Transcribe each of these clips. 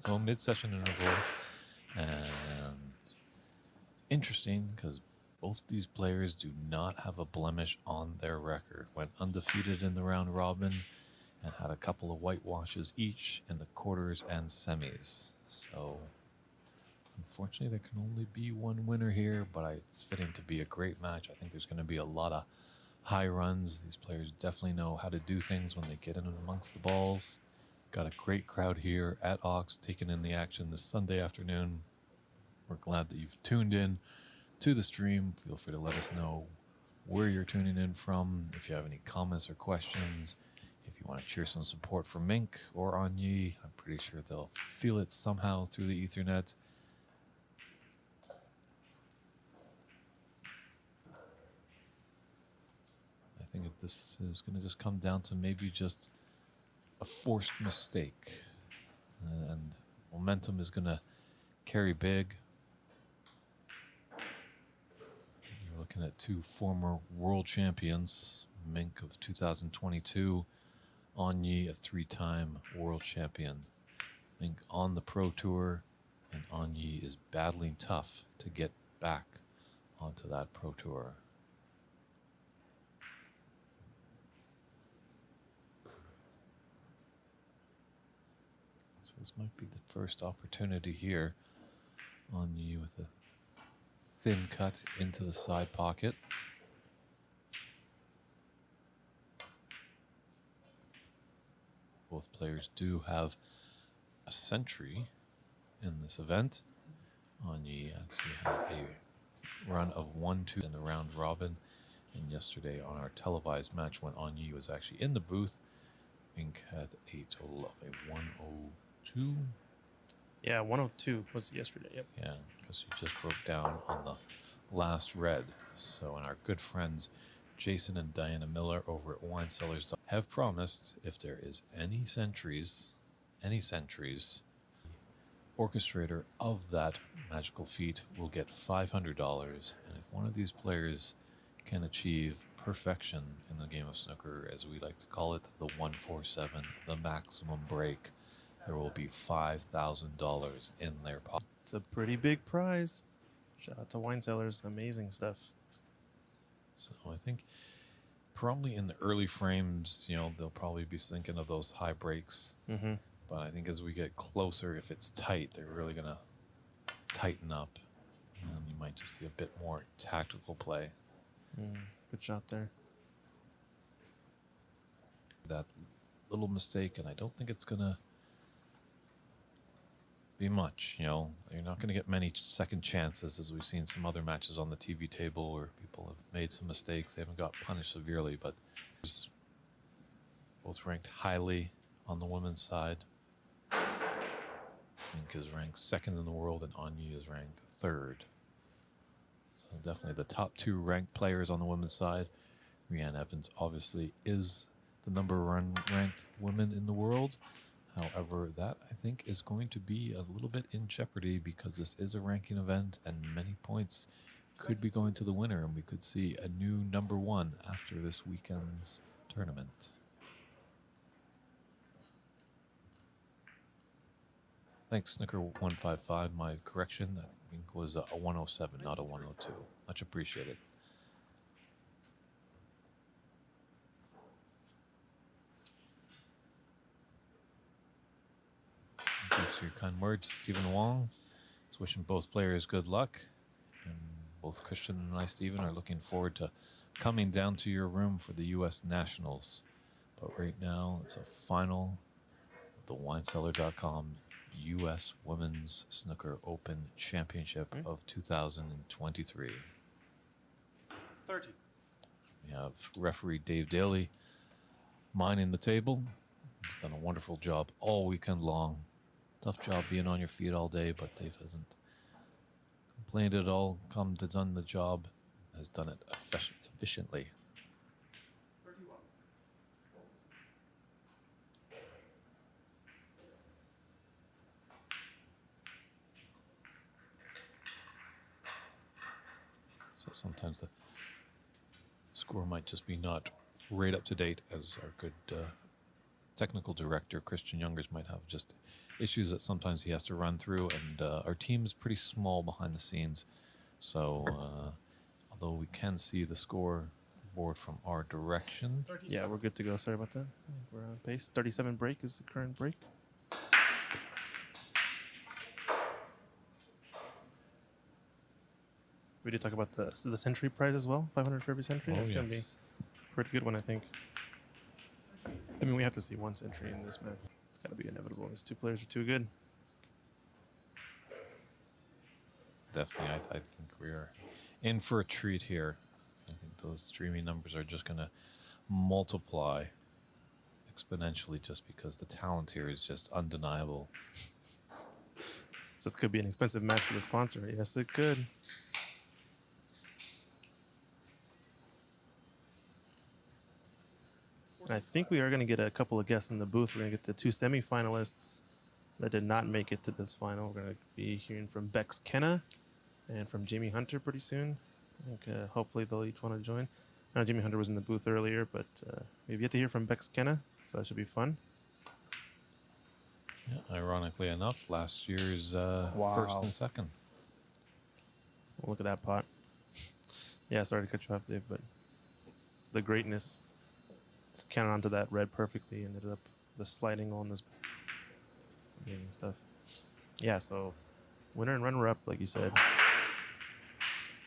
So mid-session interval, and interesting because both these players do not have a blemish on their record. Went undefeated in the round robin and had a couple of whitewashes each in the quarters and semis. So unfortunately, there can only be one winner here, but it's fitting to be a great match. I think there's going to be a lot of high runs. These players definitely know how to do things when they get in amongst the balls. Got a great crowd here at Ox taking in the action this Sunday afternoon. We're glad that you've tuned in to the stream. Feel free to let us know where you're tuning in from. If you have any comments or questions, if you want to cheer some support for Mink or ngonyee, I'm pretty sure they'll feel it somehow through the Ethernet. I think that this is going to just come down to maybe just a forced mistake. And momentum is going to carry big. You're looking at two former world champions, Mink of 2022, ngonyee, a three-time world champion. Mink on the Pro Tour, and ngonyee is battling tough to get back onto that Pro Tour. So this might be the first opportunity here. ngonyee with a thin cut into the side pocket. Both players do have a century in this event. ngonyee actually has a run of 1-2 in the round robin. And yesterday on our televised match when ngonyee was actually in the booth, Mink had a total of a 102. Yeah, 102 was yesterday. Yep. Yeah, because he just broke down on the last red. So, and our good friends Jason and Diana Miller over at Wine Cellars have promised if there is any centuries, orchestrator of that magical feat will get $500. And if one of these players can achieve perfection in the game of snooker, as we like to call it, the 147, the maximum break, there will be $5,000 in their pocket. It's a pretty big prize. Shout out to Wine Cellars. Amazing stuff. So I think probably in the early frames, they'll probably be thinking of those high breaks. Mm-hmm. But I think as we get closer, if it's tight, they're really going to tighten up. And you might just see a bit more tactical play. Good shot there. That little mistake, and I don't think it's going to be much. You're not going to get many second chances, as we've seen some other matches on the TV table where people have made some mistakes. They haven't got punished severely, but both ranked highly on the women's side. Mink is ranked second in the world, and ngonyee is ranked third. So definitely the top two ranked players on the women's side. Rhiannon Evans obviously is the number one ranked woman in the world. However, that I think is going to be a little bit in jeopardy because this is a ranking event and many points could be going to the winner, and we could see a new number one after this weekend's tournament. Thanks, Snooker155. My correction, I think, was a 107, not a 102. Much appreciated. Thanks for your kind words, Stephen Wong. Just wishing both players good luck. And both Christian and I, Stephen, are looking forward to coming down to your room for the U.S. Nationals. But right now, it's a final of the winecellar.com U.S. Women's Snooker Open Championship of 2023. 30. We have referee Dave Daly mining the table. He's done a wonderful job all weekend long. Tough job being on your feet all day, but Dave hasn't complained at all. Come to done the job, has done it efficiently. 31. So sometimes the score might just be not right up to date, as our good technical director Christian Youngers might have just issues that sometimes he has to run through, and our team is pretty small behind the scenes. So although we can see the score board from our direction, Yeah, we're good to go. Sorry about that. I think we're on pace. 37 break is the current break. We did talk about the century prize as well. 500 for every century. That's gonna be a pretty good one, I think. I mean, we have to see one century in this match. It's got to be inevitable. These two players are too good. definitely, I think we are in for a treat here. I think those streaming numbers are just going to multiply exponentially just because the talent here is just undeniable. So this could be an expensive match for the sponsor. Yes, it could. And I think we are going to get a couple of guests in the booth. We're going to get the two semifinalists that did not make it to this final. We're going to be hearing from Bex Kenna and from Jamie Hunter pretty soon. I think hopefully they'll each want to join. I know Jamie Hunter was in the booth earlier, but we've yet to hear from Bex Kenna, so that should be fun. Yeah, ironically enough, last year's first and second. Well, look at that pot. Yeah, sorry to cut you off, Dave, but the greatness. Just counted onto that red perfectly. Ended up the sliding on this amazing stuff. Yeah, so winner and runner up, like you said.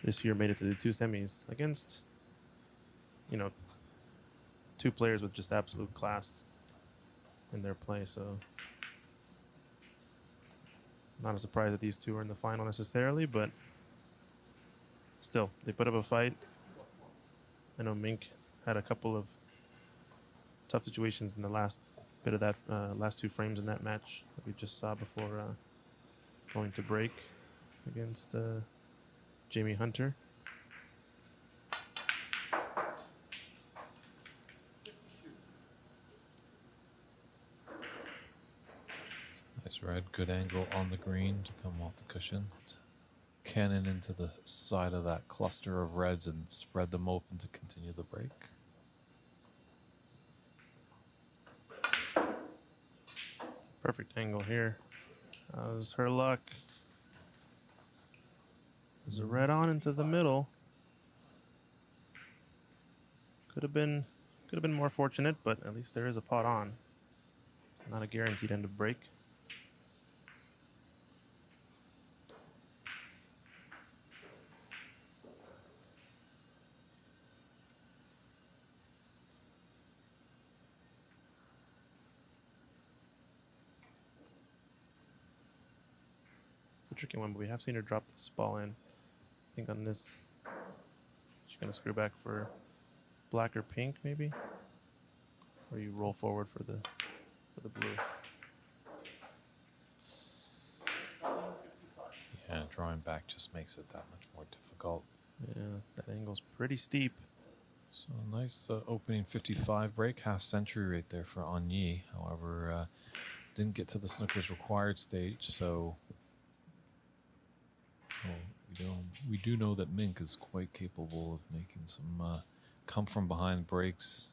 This year made it to the two semis against, you know, two players with just absolute class in their play. So not a surprise that these two are in the final necessarily, but still, they put up a fight. I know Mink had a couple of tough situations in the last bit of that last two frames in that match that we just saw before going to break against Jamie Hunter. Nice red, good angle on the green to come off the cushion. Cannon into the side of that cluster of reds and spread them open to continue the break. It's a perfect angle here. How's her luck? There's a red on into the middle. Could have been more fortunate, but at least there is a pot on. It's not a guaranteed end of break. It's a tricky one, but we have seen her drop this ball in. I think on this, she's gonna screw back for black or pink, maybe, or you roll forward for the blue. Yeah, drawing back just makes it that much more difficult. Yeah, that angle's pretty steep. So nice opening 55 break, half century right there for ngonyee. However, didn't get to the snooker's required stage, so we do know that Mink is quite capable of making some come from behind breaks.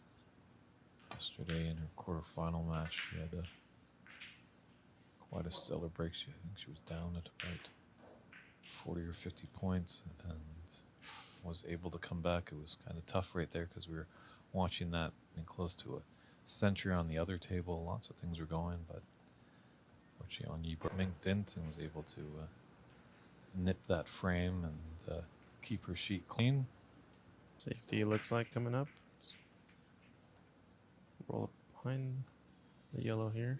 Yesterday in her quarterfinal match, she had quite a stellar break. I think she was down at about 40 or 50 points and was able to come back. It was kind of tough right there because we were watching that and close to a century on the other table. Lots of things were going, but unfortunately Mink didn't and was able to nip that frame and keep her sheet clean. Safety looks like coming up. Roll up behind the yellow here.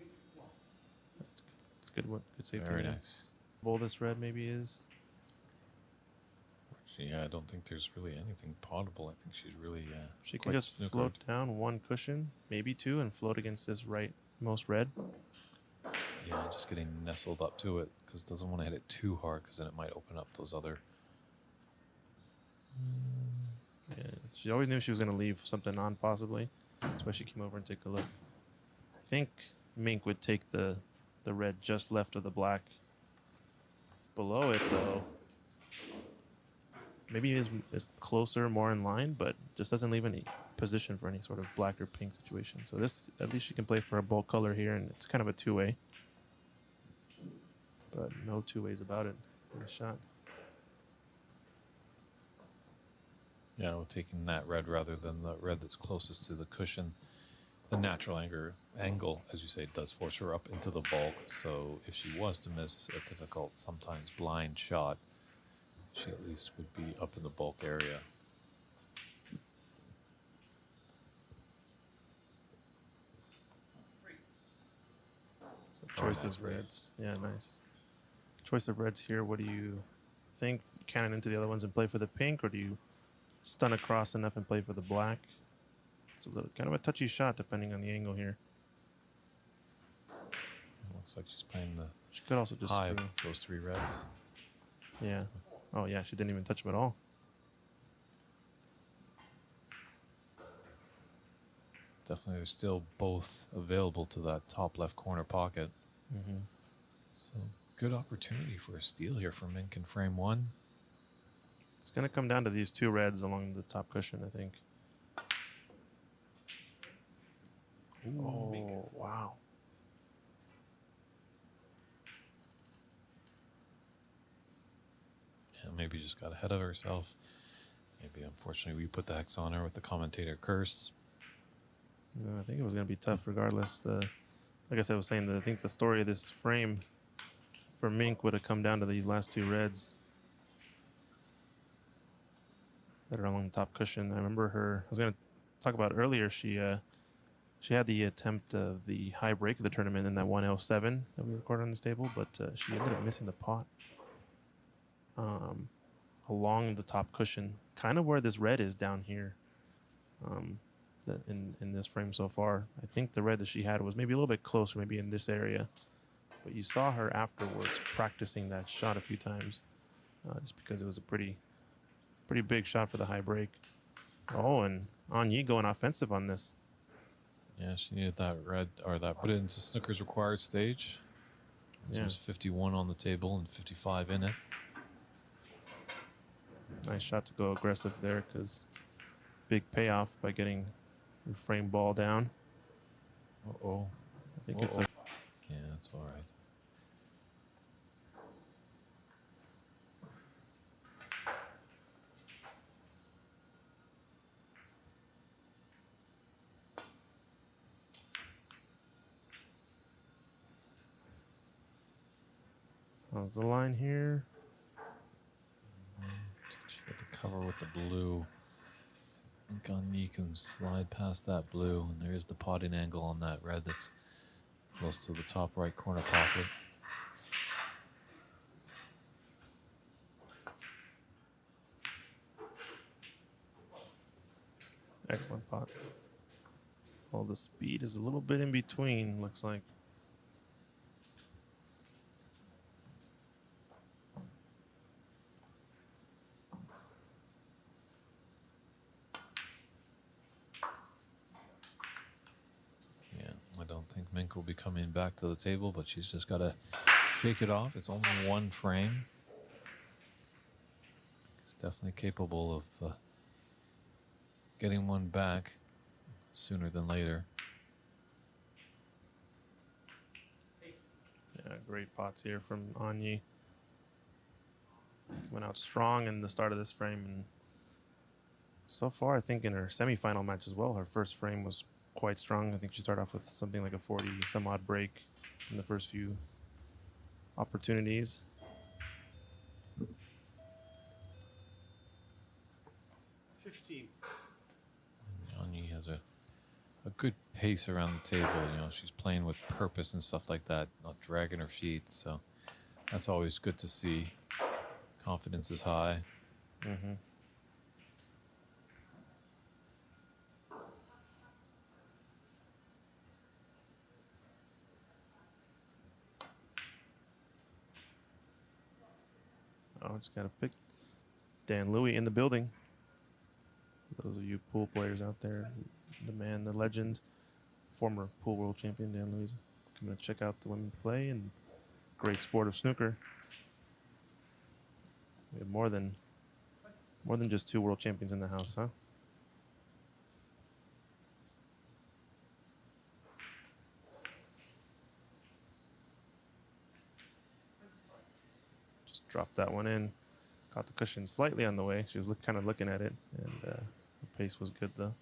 That's good. It's good one. Good safety. Very there. nice. Bold this red maybe is. Yeah, I don't think there's really anything potable. I think she's really She can quite just snookered. float down one cushion, maybe two, and float against this rightmost red. Yeah, just getting nestled up to it because it doesn't want to hit it too hard because then it might open up those other. Yeah, she always knew she was going to leave something on, possibly. That's why she came over and take a look. I think Mink would take the red just left of the black. Below it, though, maybe it is closer, more in line, but just doesn't leave any position for any sort of black or pink situation. So this, at least she can play for a bold color here, and it's kind of a two-way. But no two ways about it in the shot. Yeah, we're taking that red rather than the red that's closest to the cushion. The natural angle, as you say, does force her up into the bulk. So if she was to miss a difficult, sometimes blind shot, she at least would be up in the bulk area. So choice of reds. Yeah, nice. Choice of reds here. What do you think? Cannon into the other ones and play for the pink, or do you stun across enough and play for the black? It's a little kind of a touchy shot depending on the angle here. Looks like she's playing the She could also just high screw. with those three reds. Yeah. Oh yeah, she didn't even touch him at all. Definitely, they're still both available to that top left corner pocket. Mm-hmm. So good opportunity for a steal here for Mink in frame one. It's gonna come down to these two reds along the top cushion, I think. Ooh, Oh wow. Yeah, maybe just got ahead of herself. Maybe, unfortunately, we put the hex on her with the commentator curse. No, I think it was going to be tough regardless. Like I said, I was saying that I think the story of this frame for Mink would have come down to these last two reds that are along the top cushion. I remember her. I was going to talk about earlier. She had the attempt of the high break of the tournament in that 1L7 that we recorded on this table, but she ended up missing the pot along the top cushion, kind of where this red is down here. In this frame so far, I think the red that she had was maybe a little bit closer, maybe in this area. But you saw her afterwards practicing that shot a few times, just because it was a pretty big shot for the high break. Oh, and ngonyee going offensive on this. Yeah, she needed that red, or that put it into Snooker's required stage. So there's 51 on the table and 55 in it. Nice shot to go aggressive there, because big payoff by getting your frame ball down. Uh-oh. I think it's a Yeah, that's all right. how's the line here? She got the cover with the blue. I think ngonyee can slide past that blue, and there is the potting angle on that red that's close to the top right corner pocket. Excellent pot. Well, the speed is a little bit in between, looks like. Yeah, I don't think Mink will be coming back to the table, but she's just got to shake it off. It's only one frame. It's definitely capable of getting one back sooner than later. Yeah, great pots here from ngonyee. Went out strong in the start of this frame, and so far, I think in her semifinal match as well, her first frame was quite strong. I think she started off with something like a 40-some-odd break in the first few opportunities. ngonyee has a good pace around the table. You know, she's playing with purpose and stuff like that, not dragging her feet. So that's always good to see. Confidence is high. Mm-hmm. Oh, just got to pick Dan Louie in the building. Those of you pool players out there, the man, the legend, former pool world champion Dan Louie, coming to check out the women play and great sport of snooker. We have more than just two world champions in the house, huh? Just dropped that one in. Caught the cushion slightly on the way. She was kind of looking at it, and the pace was good though.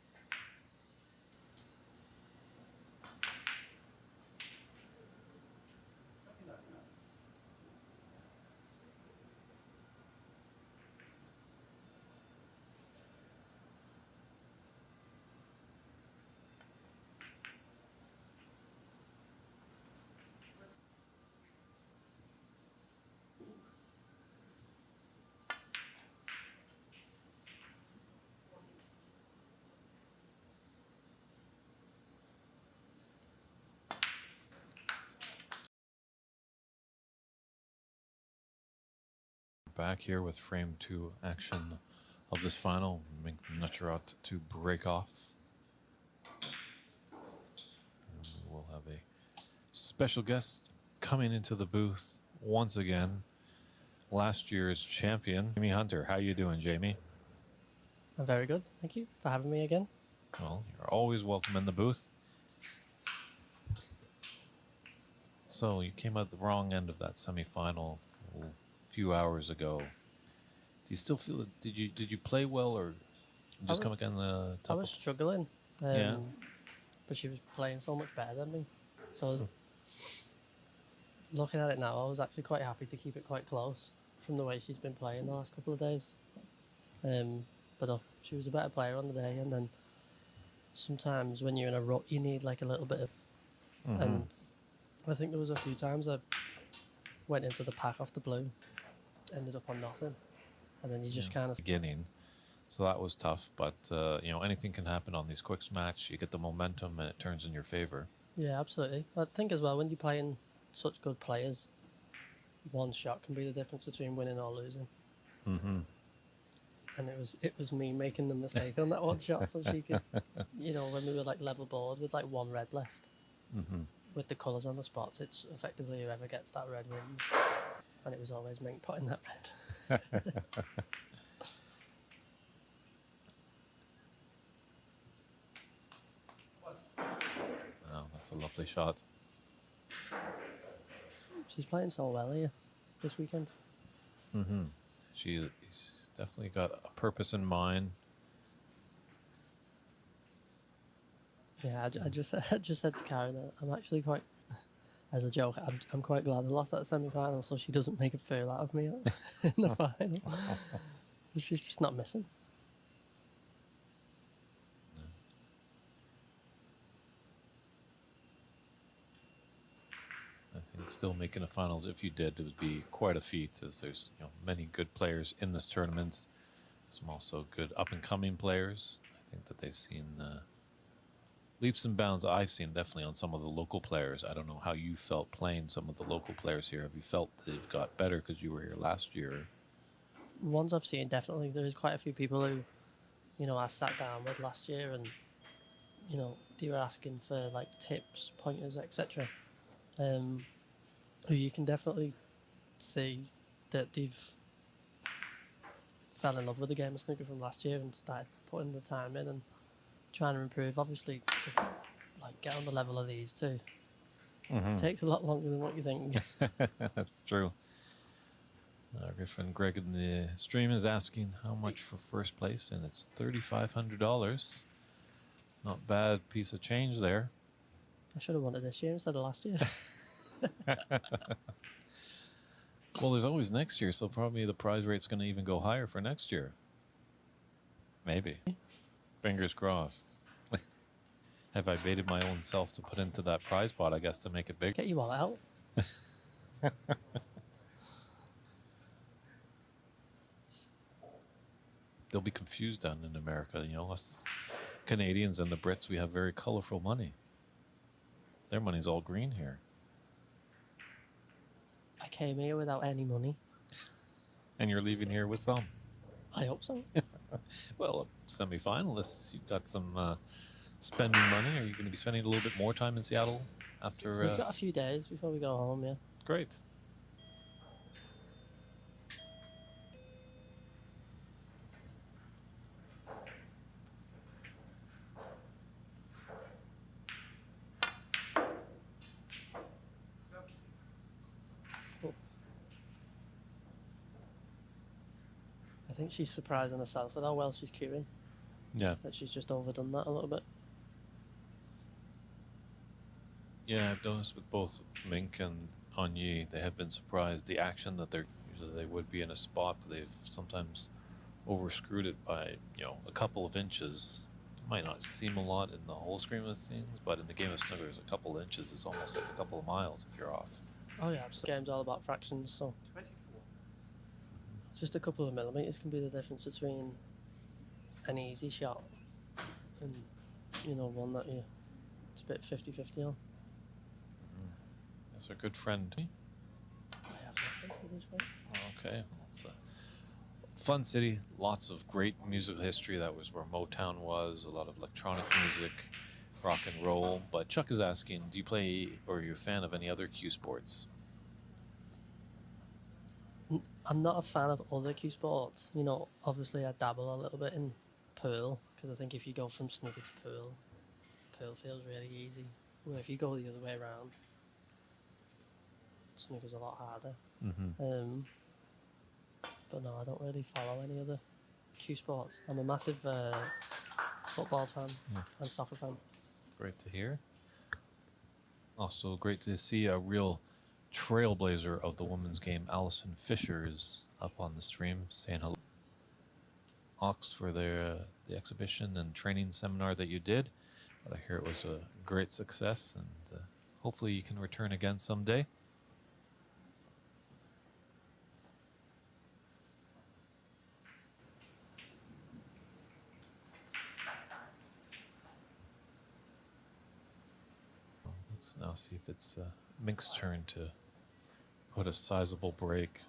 Back here with frame 2 action of this final. Mink Nutcharut to break off. And we will have a special guest coming into the booth once again. Last year's champion, Jamie Hunter. How you doing, Jamie? I'm very good. Thank you for having me again. Well, you're always welcome in the booth. So you came out the wrong end of that semifinal a few hours ago. Do you still feel it? Did you play well, or just come again the I tough? was struggling, Yeah. but she was playing so much better than me. So I was looking at it now. I was actually quite happy to keep it quite close from the way she's been playing the last couple of days. But she was a better player on the day, and then sometimes when you're in a rut, you need like a little bit of. And I think there was a few times I went into the pack off the blue, ended up on nothing, and then you just kind of beginning. So that was tough, but anything can happen on these quick match. You get the momentum, and it turns in your favor. Yeah, absolutely. I think as well when you're playing such good players, one shot can be the difference between winning or losing. And it was me making the mistake on that one shot, so she could, when we were like level board with like one red left, with the colours on the spots, it's effectively whoever gets that red wins, and it was always Mink putting that red. Oh, that's a lovely shot. She's playing so well here this weekend. She's definitely got a purpose in mind. Yeah, I just said to Karen that I'm actually quite, as a joke, I'm quite glad I lost that semi-final so she doesn't make a fool out of me in the final. She's just not missing. I think still making the finals, if you did, it would be quite a feat, as there's many good players in this tournament. Some also good up-and-coming players. I think that they've seen leaps and bounds. I've seen definitely on some of the local players. I don't know how you felt playing some of the local players here. Have you felt they've got better because you were here last year? Ones I've seen, definitely. There's quite a few people who, I sat down with last year and, they were asking for like tips, pointers, etc. Who you can definitely see that they've fell in love with the game of snooker from last year and started putting the time in and trying to improve. Obviously, to like get on the level of these two, it takes a lot longer than what you think. That's true. Our good friend Greg in the stream is asking how much for first place, and it's $3,500. Not bad piece of change there. I should have won it this year instead of last year. Well, there's always next year, so probably the prize rate's going to even go higher for next year. Maybe. Fingers crossed. Have I baited my own self to put into that prize pot, I guess, to make it big? Get your wallet out. They'll be confused down in America. Us Canadians and the Brits, we have very colorful money. Their money's all green here. I came here without any money. And you're leaving here with some. I hope so. Well, semi-finalists, you've got some spending money. Are you going to be spending a little bit more time in Seattle after? So we've got a few days before we go home, yeah. Great. think she's surprising herself with how well she's cueing. Yeah. That she's just overdone that a little bit. Yeah, I've noticed with both Mink and ngonyee, they have been surprised. The action that usually they would be in a spot, but they've sometimes overscrewed it by, a couple of inches. It might not seem a lot in the whole scheme of things, but in the game of snooker, a couple of inches is almost like a couple of miles if you're off. Oh yeah, the game's all about fractions, so 24. just a couple of millimeters can be the difference between an easy shot and, one that it's a bit 50-50 on. That's our good friend. I have not been to this way. Okay, it's a fun city. Lots of great musical history. That was where Motown was. A lot of electronic music, rock and roll. But Chuck is asking, do you play or are you a fan of any other cue sports? I'm not a fan of other cue sports. Obviously I dabble a little bit in pool, because I think if you go from snooker to pool feels really easy. Where if you go the other way around, snooker's a lot harder. Mm-hmm. But no, I don't really follow any other cue sports. I'm a massive football fan and soccer fan. Great to hear. Also great to see a real trailblazer of the women's game. Alison Fisher is up on the stream saying hello. Ox for the exhibition and training seminar that you did. But I hear it was a great success, and hopefully you can return again someday. Let's now see if it's Mink's turn to put a sizable break.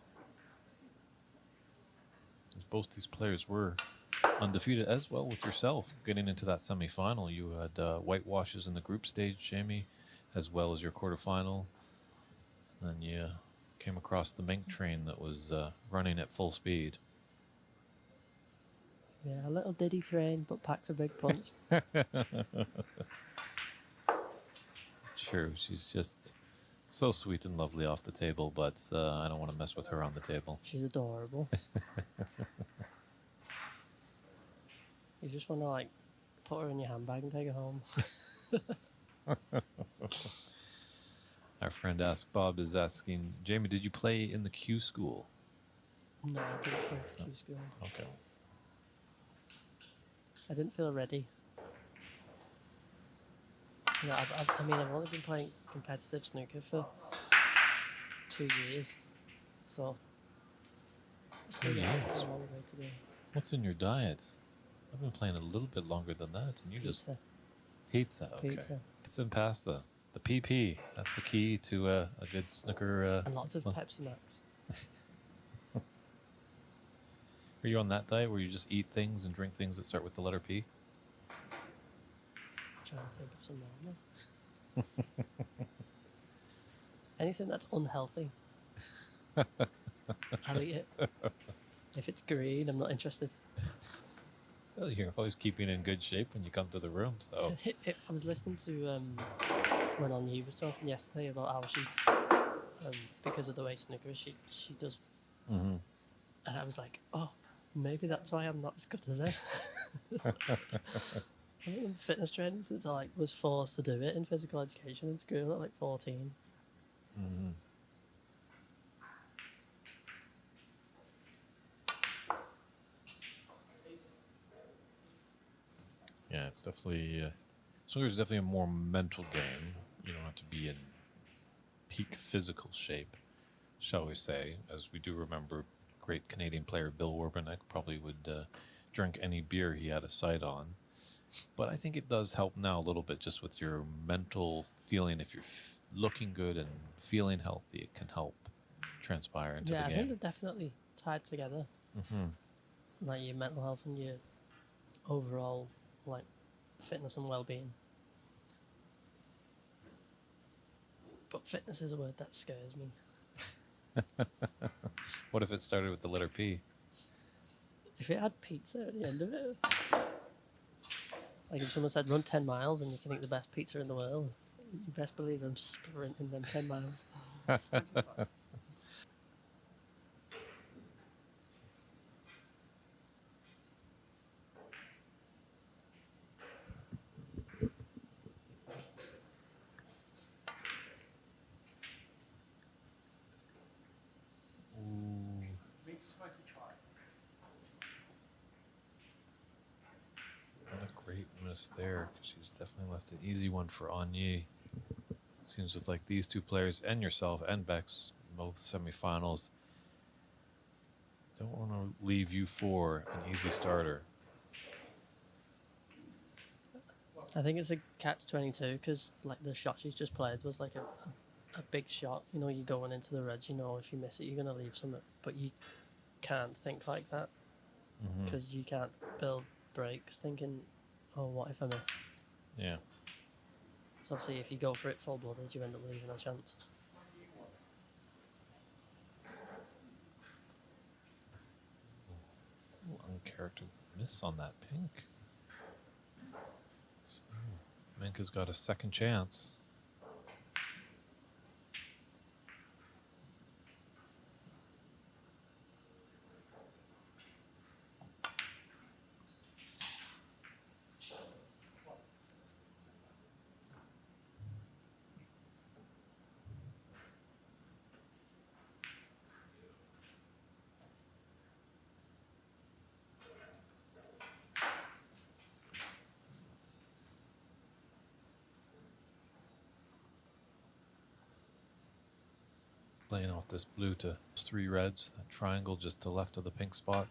As both these players were undefeated, as well with yourself getting into that semifinal. You had whitewashes in the group stage, Jamie, as well as your quarterfinal. And then you came across the Mink train that was running at full speed. Yeah, a little diddy train, but packs a big punch. True, she's just so sweet and lovely off the table, but I don't want to mess with her on the table. She's adorable. You just want to put her in your handbag and take her home. Our friend Ask Bob is asking, Jamie, did you play in the Q school? No, I didn't go to Q school. Okay. I didn't feel ready. I've only been playing competitive snooker for 2 years, so it's 2 been a years? long way to go. What's in your diet? I've been playing a little bit longer than that, and you just... Pizza. Pizza, okay. Pizza. Pizza and pasta. The PP. That's the key to a good snooker... And lots of Pepsi Max. Are you on that diet where you just eat things and drink things that start with the letter P? Trying to think of some more. Anything that's unhealthy, I'll eat it. If it's green, I'm not interested. Well, you're always keeping in good shape when you come to the room, so... I was listening to when ngonyee was talking yesterday about how she, because of the way snooker is, she does. Mm-hmm. And I was like, oh, maybe that's why I'm not as good as her. I've been in fitness training since I was forced to do it in physical education in school at 14. Mm-hmm. Yeah, it's definitely... snooker is definitely a more mental game. You don't have to be in peak physical shape, shall we say. As we do remember, great Canadian player Bill Warbenek probably would drink any beer he had a sight on. But I think it does help now a little bit just with your mental feeling. If you're looking good and feeling healthy, it can help transpire into the game. Yeah, I think they're definitely tied together. Mm-hmm. Like your mental health and your overall fitness and well-being. But fitness is a word that scares me. What if it started with the letter P? If it had pizza at the end of it, if someone said run 10 miles and you can eat the best pizza in the world, you best believe I'm sprinting them 10 miles. Bex there. She's definitely left an easy one for ngonyee. Seems with like these two players and yourself and Bex, both semifinals, don't want to leave you for an easy starter. I think it's a catch-22 because like the shot she's just played was like a big shot. You know, you're going into the reds. You know, if you miss it, you're gonna leave something. But you can't think like that because you can't build breaks thinking, "Oh, what if I miss?" Yeah. So obviously, if you go for it full-blooded, you end up leaving a chance. Uncharacteristic miss on that pink. So, Mink has got a second chance. Playing off this blue to 3 reds, that triangle just to left of the pink spot.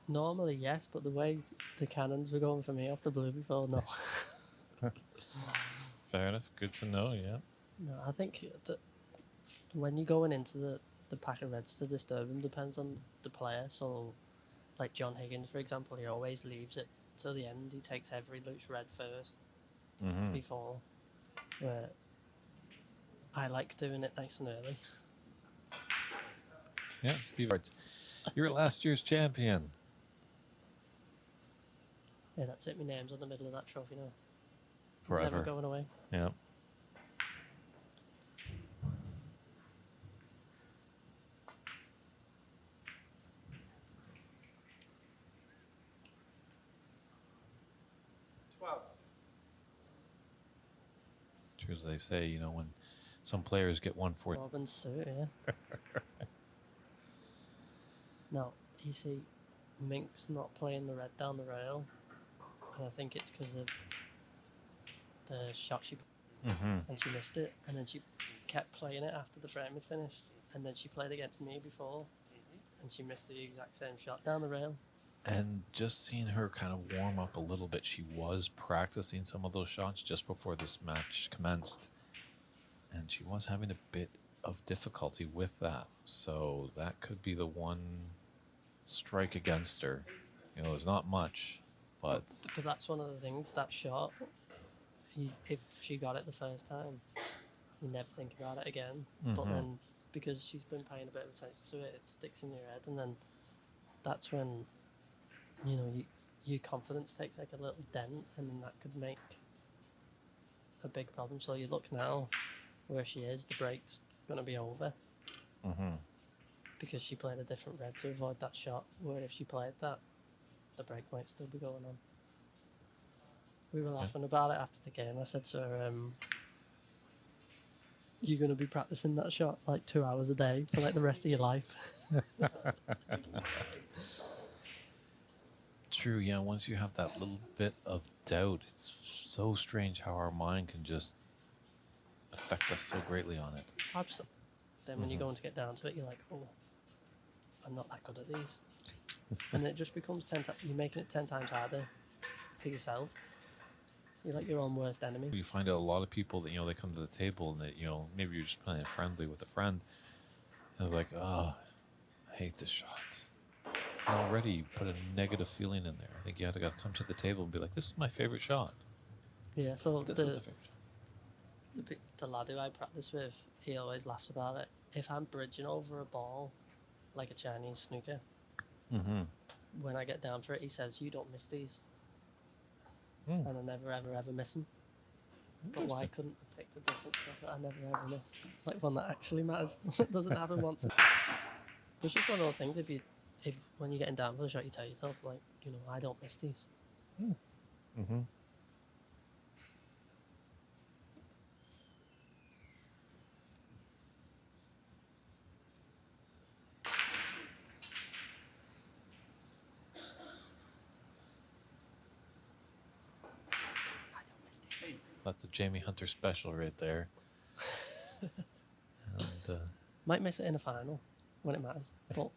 Normally, yes, but the way the cannons were going for me off the blue before, no. Fair enough. Good to know, yeah. No, I think that when you're going into the pack of reds to disturb them depends on the player. So, like John Higgins, for example, he always leaves it till the end. He takes every loose red first before. Where I like doing it nice and early. Yeah, Steve Arts. You're last year's champion. Yeah, that's it. My name's on the middle of that trophy now. Forever. Never going away. Yeah. True as they say, you know, when some players get 140. Robin's suit, yeah. Now, you see, Mink's not playing the red down the rail, and I think it's because of the shot she and she missed it, and then she kept playing it after the frame had finished, and then she played against me before, and she missed the exact same shot down the rail. And just seeing her kind of warm up a little bit, she was practicing some of those shots just before this match commenced, and she was having a bit of difficulty with that. So that could be the one strike against her. You know, there's not much, but that's one of the things, that shot, if she got it the first time, you never think about it again. But then, because she's been paying a bit of attention to it, it sticks in your head, and then that's when, you know, your confidence takes like a little dent, and then that could make a big problem. So you look now where she is, the break's going to be over. Because she played a different red to avoid that shot, where if she played that, the break might still be going on. We were laughing about it after the game. I said to her, you're going to be practicing that shot like 2 hours a day for like the rest of your life. true, yeah, once you have that little bit of doubt, it's so strange how our mind can just affect us so greatly on it. Absolutely. Then when you're going to get down to it, you're like, oh, I'm not that good at these. And it just becomes you're making it 10 times harder for yourself. You're like your own worst enemy. You find out a lot of people that, you know, they come to the table and that, you know, maybe you're just playing friendly with a friend, and they're like, oh, I hate this shot. And already you put a negative feeling in there. I think you have to come to the table and be like, this is my favorite shot. Yeah, so This is the favorite. the lad who I practice with, he always laughs about it. If I'm bridging over a ball like a Chinese snooker, when I get down for it, he says, you don't miss these. And I never, ever miss them. But why couldn't I pick the different shot that I never, ever miss? Like one that actually matters. It doesn't happen once. It's just one of those things, if when you're getting down for the shot, you tell yourself, like, you know, I don't miss these. That's a Jamie Hunter special right there. And Might miss it in a final when it matters. But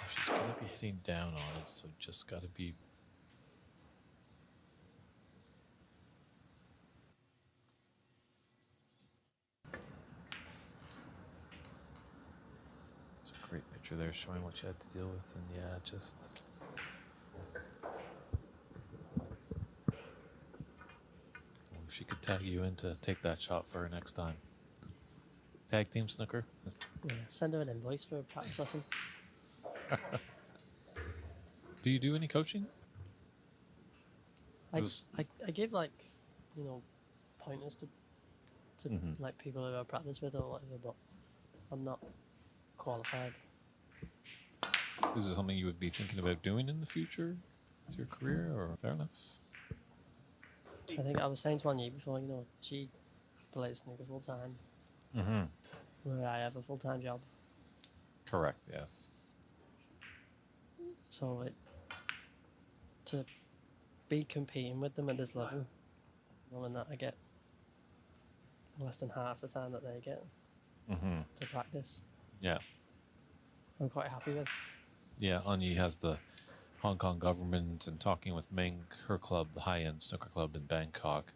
she's going to be hitting down on it, so just got to be... It's a great picture there showing what she had to deal with, and yeah, just... She could tag you in to take that shot for her next time. Tag team snooker. yeah, send her an invoice for a practice lesson. Do you do any coaching? I give like, you know, pointers to like people who I practice with or whatever, but I'm not qualified. Is it something you would be thinking about doing in the future with your career, or fair enough? I think I was saying to ngonyee before, you know, she plays snooker full time, where I have a full time job. Correct, yes. So to be competing with them at this level, well, in that I get less than half the time that they get to practice. Yeah. I'm quite happy with. Yeah, ngonyee has the Hong Kong government, and talking with Mink, her club, the high-end snooker club in Bangkok,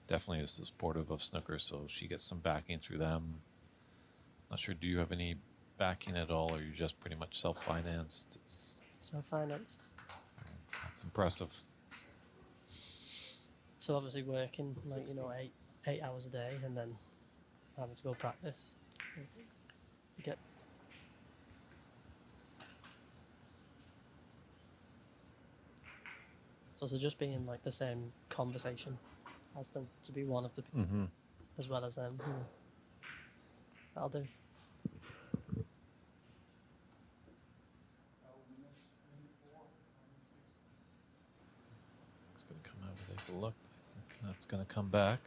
definitely is supportive of snooker, so she gets some backing through them. Not sure, do you have any backing at all, or are you just pretty much self-financed? It's Self-financed. That's impressive. So obviously working like, you know, eight hours a day and then having to go practice. You get so just being like the same conversation as them, to be one of the people as well as them. You know. That'll do. It's going to come out with a look. I think that's going to come back.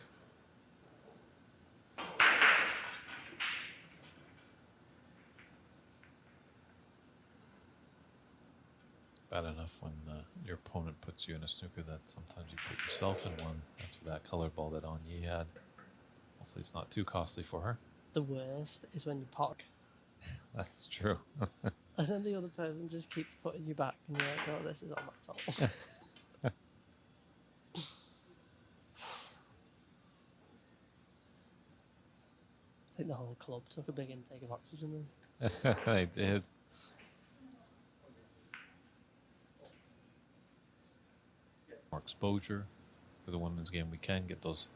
Bad enough when your opponent puts you in a snooker that sometimes you put yourself in one after that color ball that ngonyee had. Hopefully it's not too costly for her. The worst is when you pot That's true. and then the other person just keeps putting you back and you're like, oh, this is on my fault. I think the whole club took a big intake of oxygen then. They did. More exposure for the women's game. We can get those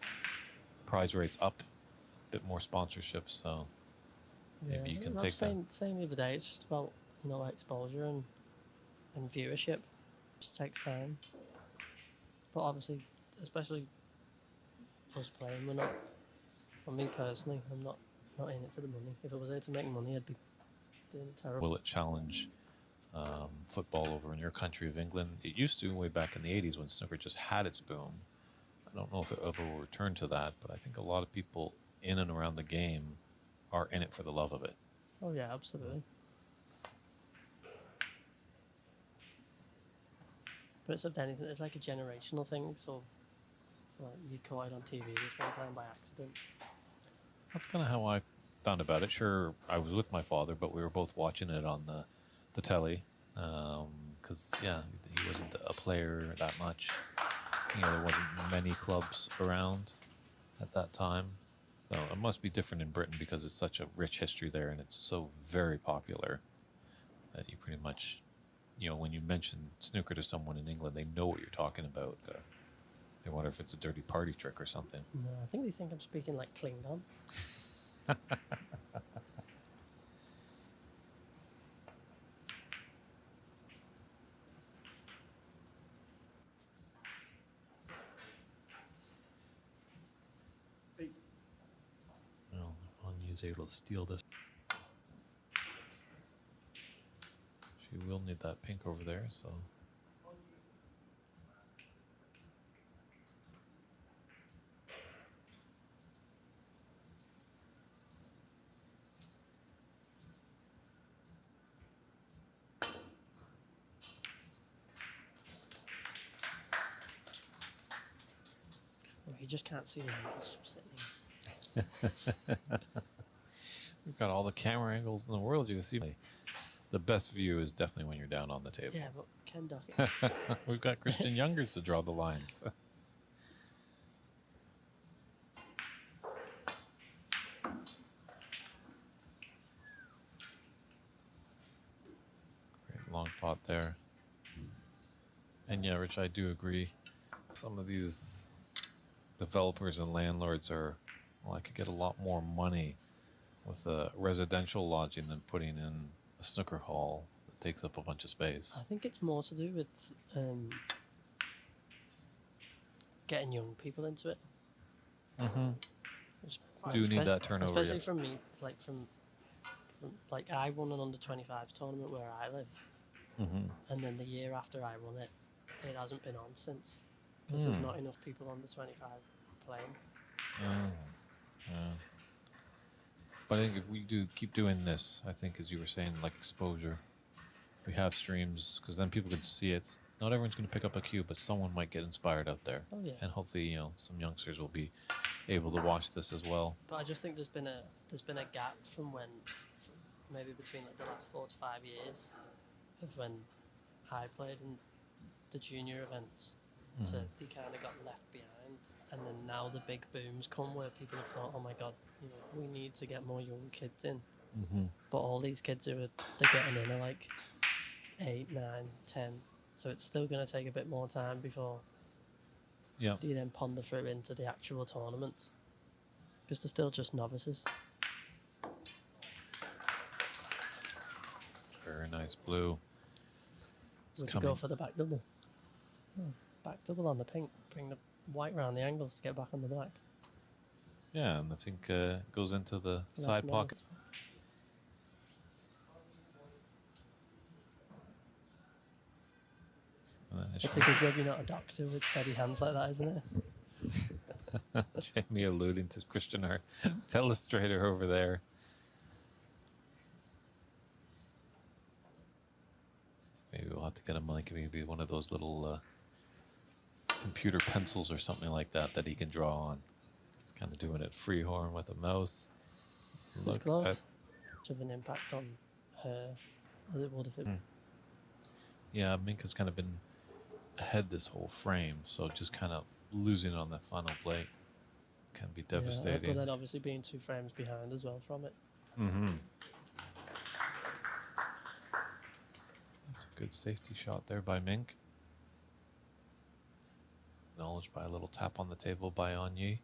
prize rates up, a bit more sponsorship, so maybe you can take that. Same the other day. It's just about, you know, exposure and viewership. It just takes time. But obviously, especially us playing, we're not. Well, me personally, I'm not in it for the money. If it was there to make money, I'd be doing it terrible. Will it challenge football over in your country of England? It used to way back in the 80s when snooker just had its boom. I don't know if it ever will return to that, but I think a lot of people in and around the game are in it for the love of it. Oh yeah, absolutely. But it's of anything. It's like a generational thing. So, like, you caught it on TV this one time by accident. That's kind of how I found about it. Sure, I was with my father, but we were both watching it on the telly. Because, yeah, he wasn't a player that much. You know, there wasn't many clubs around at that time. So it must be different in Britain because it's such a rich history there and it's so very popular that you pretty much, you know, when you mention snooker to someone in England, they know what you're talking about. They wonder if it's a dirty party trick or something. No, I think they think I'm speaking like Klingon. Well, ngonyee's able to steal this. She will need that pink over there, so... you just can't see the angles from sitting. We've got all the camera angles in the world. You can see the best view is definitely when you're down on the table. Yeah, but Ken Dockett. We've got Christian Youngers to draw the lines. Great long pot there. And yeah, Rich, I do agree. Some of these developers and landlords are, well, I could get a lot more money with a residential lodging than putting in a snooker hall that takes up a bunch of space. I think it's more to do with getting young people into it. Mm-hmm. Which- Do need that turnover, especially yeah. from me, from like I won an under 25 tournament where I live, Mm-hmm. and then the year after I won it, it hasn't been on since because there's not enough people under 25 playing. Yeah. But I think if we do keep doing this, I think as you were saying, like exposure, we have streams because then people can see it. Not everyone's going to pick up a cue, but someone might get inspired out there, Oh yeah. and hopefully, some youngsters will be able to watch this as well. But I just think there's been a gap from maybe between like the last 4 to 5 years of when I played in the junior events, so they kind of got left behind, and then now the big booms come where people have thought, oh my god, we need to get more young kids in. Mm-hmm. But all these kids they're getting in are like 8, 9, 10, so it's still going to take a bit more time before Yeah. you then ponder through into the actual tournaments because they're still just novices. Very nice blue. It's Would you go for the back double? Back double on the pink. Bring the white round the angles to get back on the black. Yeah, and I think goes into the side Left pocket. And then It's a good job you're not a doctor with steady hands like that, isn't it? Jamie alluding to Christian, our telestrator over there. Maybe we'll have to get him like maybe one of those little computer pencils or something like that he can draw on. He's kind of doing it freehorn with a mouse. It's close. Much of an impact on her as it would if it. Yeah, Mink has kind of been ahead this whole frame, so just kind of losing it on the final plate can be devastating. Yeah, but then obviously being 2 frames behind as well from it. Mm-hmm. That's a good safety shot there by Mink. Acknowledged by a little tap on the table by ngonyee.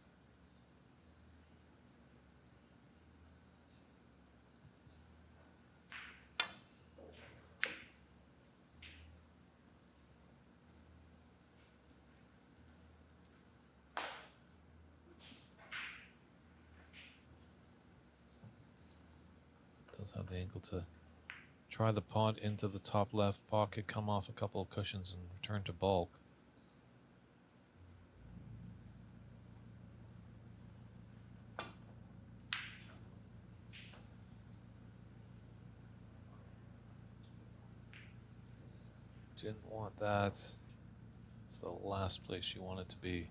Does have the angle to try the pot into the top left pocket, come off a couple of cushions and return to bulk. Didn't want that. It's the last place you want it to be.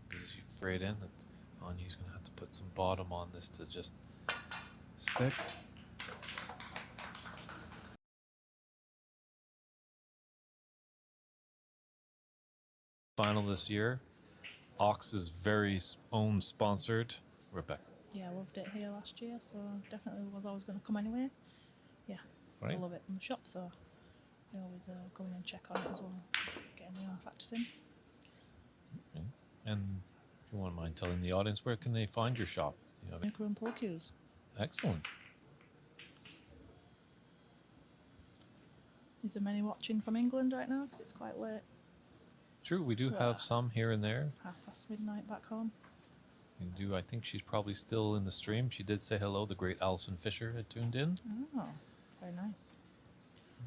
Because you freight in that ngonyee's going to have to put some bottom on this to just stick. Final this year. Ox's very own sponsored. Rebecca. Yeah, I loved it here last year, so definitely was always going to come anyway. Yeah, Right. I love it in the shop, so I always go in and check on it as well, getting my own practicing. Okay. And if you wouldn't mind telling the audience, where can they find your shop? You have Snooker and pool cues. Excellent. Is there many watching from England right now? Because it's quite late, True, we do have some here and there. midnight back home. I think she's probably still in the stream. She did say hello. The great Alison Fisher had tuned in. Oh, very nice.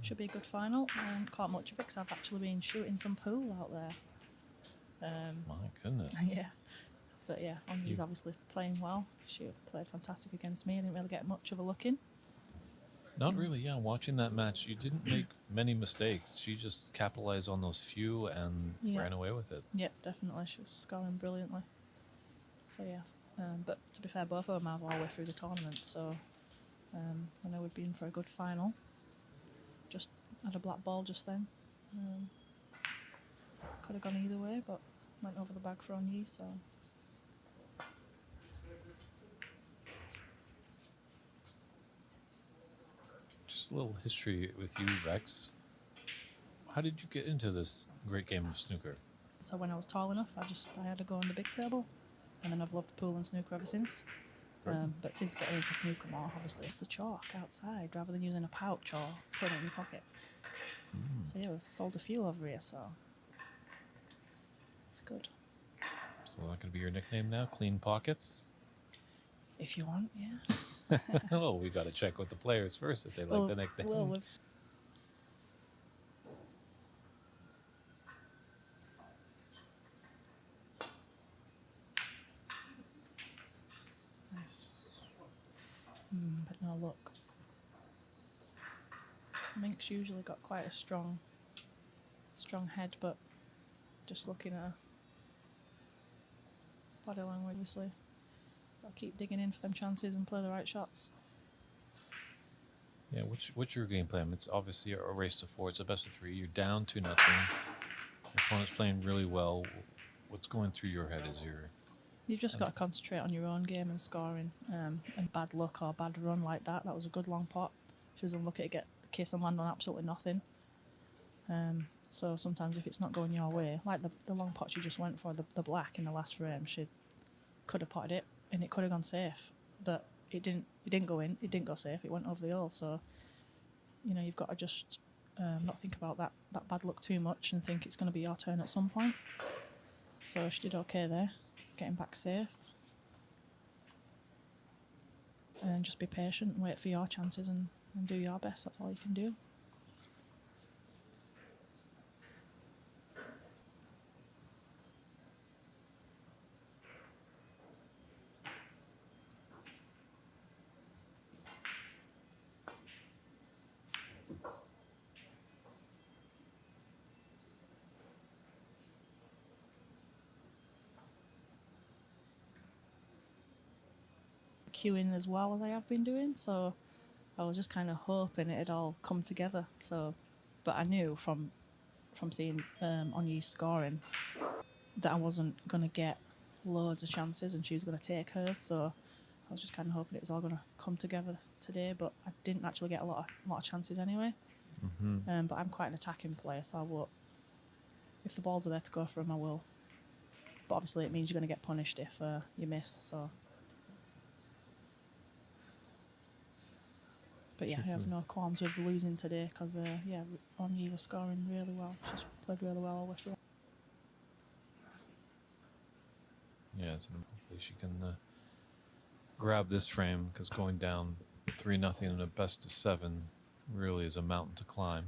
Should be a good final. I haven't caught much of it because I've actually been shooting some pool out there. My goodness. Yeah. But yeah, Onyee's obviously playing well. She played fantastic against me. I didn't really get much of a look in. Not really, yeah. Watching that match, you didn't make many mistakes. She just capitalized on those few and Yeah. ran away with it. Yeah, definitely. She was scoring brilliantly. So yeah, but to be fair, both of them have all the way through the tournament, so I know we'd be in for a good final. Just had a black ball just then. Could have gone either way, but went over the bag for ngonyee, so. Just a little history with you, Rex. How did you get into this great game of snooker? So when I was tall enough, I had to go on the big table, and then I've loved pool and snooker ever since. But since getting into snooker more, obviously, it's the chalk outside rather than using a pouch or putting it in your pocket. So yeah, we've sold a few over here, so it's good. So that could be your nickname now, Clean Pockets? If you want, yeah. Oh, we got to check with the players first if they like the nickname. Well, we've nice. But no, look. Mink's usually got quite a strong head, but just looking at her body language, obviously, I'll keep digging in for them chances and play the right shots. Yeah, what's your game plan? It's obviously a race to 4. It's a best of 3. You're down 2-0. Your opponent's playing really well. What's going through your head as you're... You've just got to concentrate on your own game and scoring. And bad luck or bad run like that. That was a good long pot. She was unlucky to get the kiss and land on absolutely nothing. So sometimes if it's not going your way, like the long pot she just went for, the black in the last frame, she could have potted it and it could have gone safe. But it didn't go in, it didn't go safe, it went over the hole. So, you know, you've got to just not think about that bad luck too much and think it's going to be your turn at some point. So she did okay there, getting back safe. And then just be patient and wait for your chances and do your best. That's all you can do. Queuing as well as I have been doing, so I was just kind of hoping it'd all come together. So, but I knew from seeing ngonyee scoring that I wasn't going to get loads of chances and she was going to take hers, so I was just kind of hoping it was all going to come together today, but I didn't actually get a lot of chances anyway. But I'm quite an attacking player, so I won't. If the balls are there to go for them, I will. But obviously it means you're going to get punished if you miss, so... But yeah, I have no qualms with losing today because, ngonyee was scoring really well. She's played really well all the way through. Yeah, so hopefully she can grab this frame because going down 3-0 in a best of 7 really is a mountain to climb.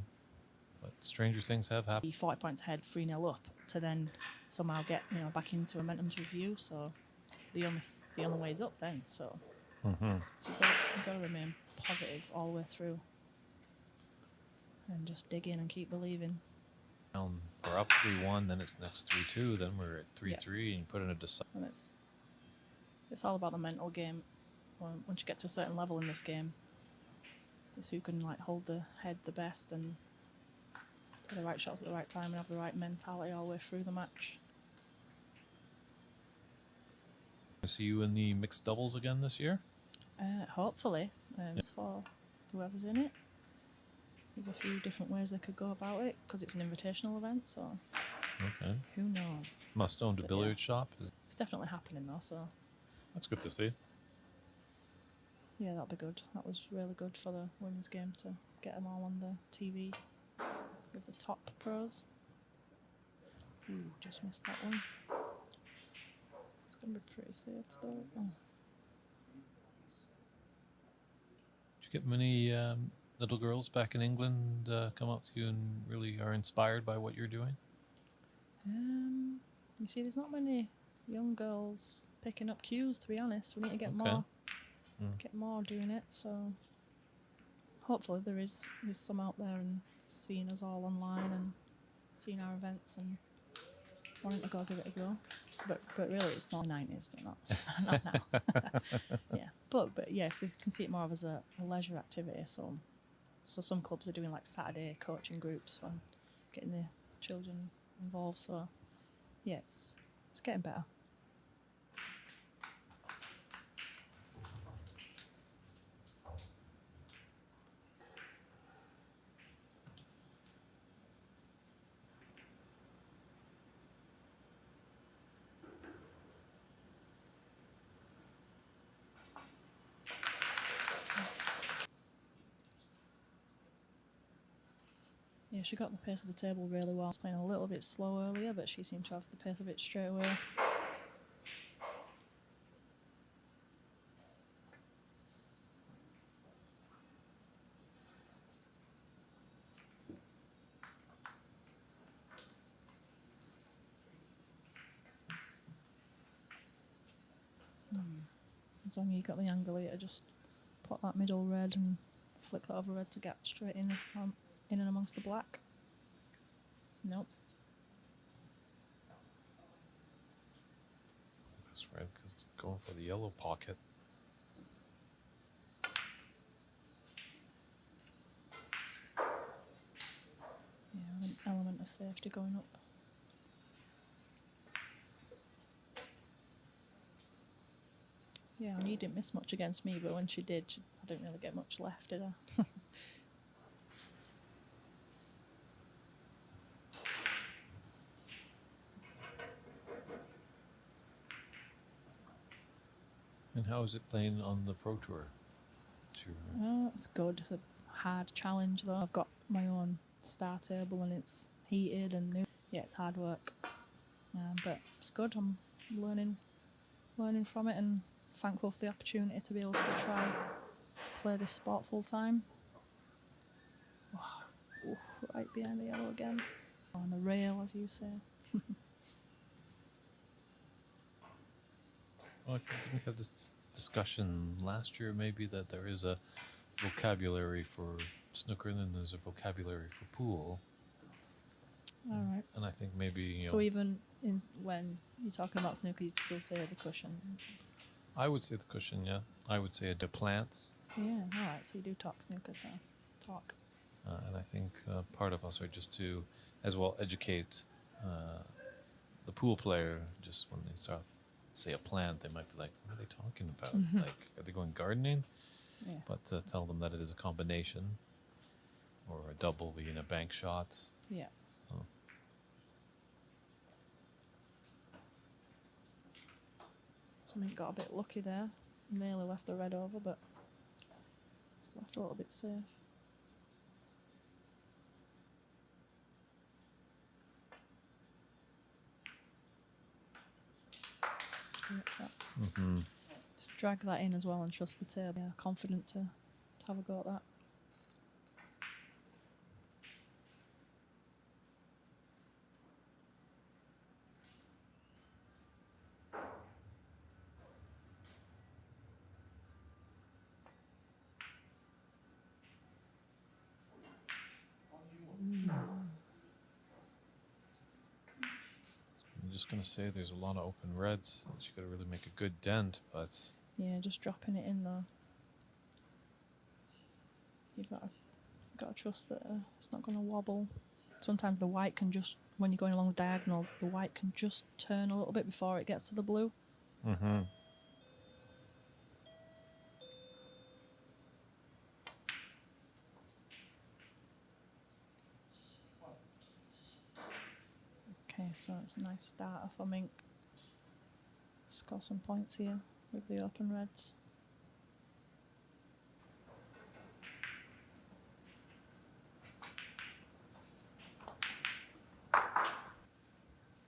But stranger things have happened. 40 points ahead, 3-0 up, to then somehow get back into momentum's review. So the only way is up then. So. So you've got to remain positive all the way through and just dig in and keep believing. We're up 3-1, then it's next 3-2, then we're at 3-3, and you put in a decisive. And it's all about the mental game. Once you get to a certain level in this game, it's who can hold the head the best and play the right shots at the right time and have the right mentality all the way through the match. See you in the mixed doubles again this year? Hopefully, for whoever's in it. There's a few different ways they could go about it because it's an invitational event, so who knows? Must own a billiard shop. It's definitely happening though, so that's good to see. Yeah, that'll be good. That was really good for the women's game to get them all on the TV with the top pros. Ooh, just missed that one. It's going to be pretty safe though. Oh. Did you get many little girls back in England come up to you and really are inspired by what you're doing? You see, there's not many young girls picking up cues, to be honest. We need to get more doing it, so hopefully there's some out there and seeing us all online and seeing our events and wanting to go give it a go. But really, it's more 90s, but not now. Yeah, but yeah, if we can see it more of as a leisure activity, so some clubs are doing like Saturday coaching groups for getting the children involved. So yeah, it's getting better. Yeah, she got the pace of the table really well. I was playing a little bit slow earlier, but she seemed to have the pace of it straight away. As long as you got the angulator, just put that middle red and flick that other red to get straight in and amongst the black. Nope. That's right, because it's going for the yellow pocket. Yeah, with an element of safety going up. Yeah, and you didn't miss much against me, but when she did, I didn't really get much left, did I? And how is it playing on the Pro Tour? Sure. It's good. It's a hard challenge, though. I've got my own star table and it's heated and new. Yeah, it's hard work. But it's good. I'm learning from it and thankful for the opportunity to be able to try play this sport full time. Oh, right behind the yellow again. On the rail, as you say. Well, I think we had this discussion last year, maybe, that there is a vocabulary for snooker and then there's a vocabulary for pool. All right. And I think maybe, you know, So even when you're talking about snooker, you'd still say the cushion. I would say the cushion, yeah. I would say a de plants. Yeah, all right. So you do talk snooker, so talk. And I think part of us are just to, as well, educate the pool player. Just when they start, say, a plant, they might be like, what are they talking about? Like, are they going gardening? Yeah. But tell them that it is a combination or a double being a bank shot. Yeah. So. Something got a bit lucky there. Nearly left the red over, but just left a little bit safe. Just a great shot. Mm-hmm. To drag that in as well and trust the table. Yeah, confident to have a go at that. I'm just going to say there's a lot of open reds. You got to really make a good dent, but Yeah, just dropping it in though. You've got to trust that it's not going to wobble. Sometimes the white can just, when you're going along the diagonal, the white can just turn a little bit before it gets to the blue. mm-hmm. Okay, so it's a nice starter for Mink. Score some points here with the open reds.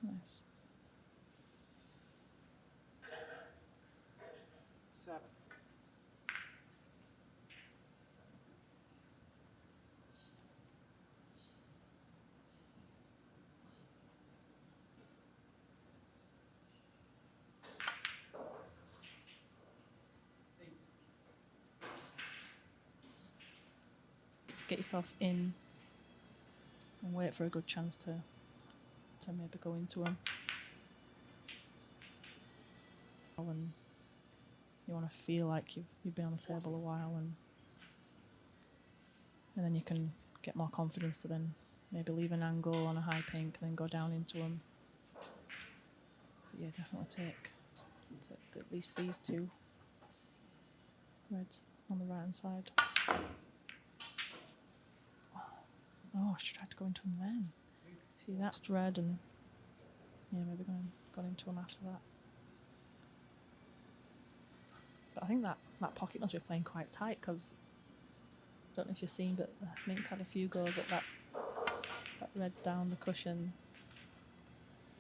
Nice. 7. get yourself in and wait for a good chance to maybe go into them. And you want to feel like you've been on the table a while, and then you can get more confidence to then maybe leave an angle on a high pink and then go down into them. But yeah, definitely take at least these two reds on the right hand side. Oh, she tried to go into them then. See, that's red, and yeah, maybe gone into them after that. But I think that pocket must be playing quite tight, because I don't know if you've seen, but Mink had a few goes at that red down the cushion.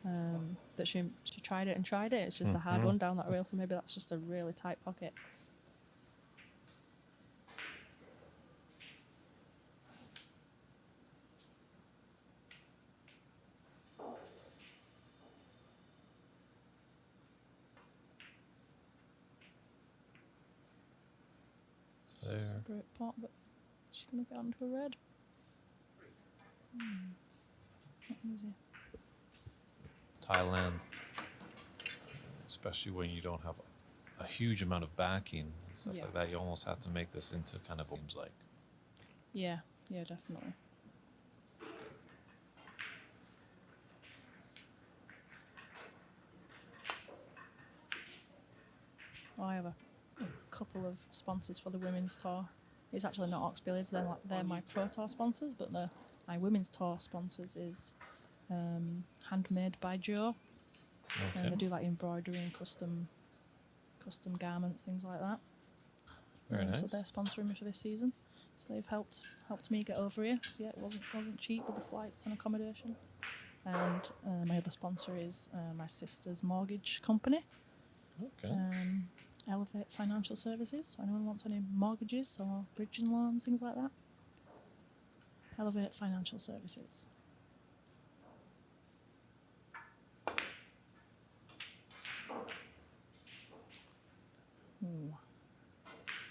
That she tried it and tried it. It's just a hard one down that rail, so maybe that's just a really tight pocket. It's there. It's a great pot, but she's going to get onto a red. Not easy. Thailand, especially when you don't have a huge amount of backing and stuff Yeah. like that, you almost have to make this into kind of what it seems like. Yeah, definitely. Well, I have a couple of sponsors for the women's tour. It's actually not Ox Billiards, they're my pro tour sponsors, but my women's tour sponsors is Handmade by Joe. Okay. And they do like embroidery and custom garments, things like that. Very nice. So they're sponsoring me for this season. So they've helped me get over here. So yeah, it wasn't cheap with the flights and accommodation. And my other sponsor is my sister's mortgage company, Okay. Elevate Financial Services. So anyone wants any mortgages or bridging loans, things like that. Elevate Financial Services. Ooh.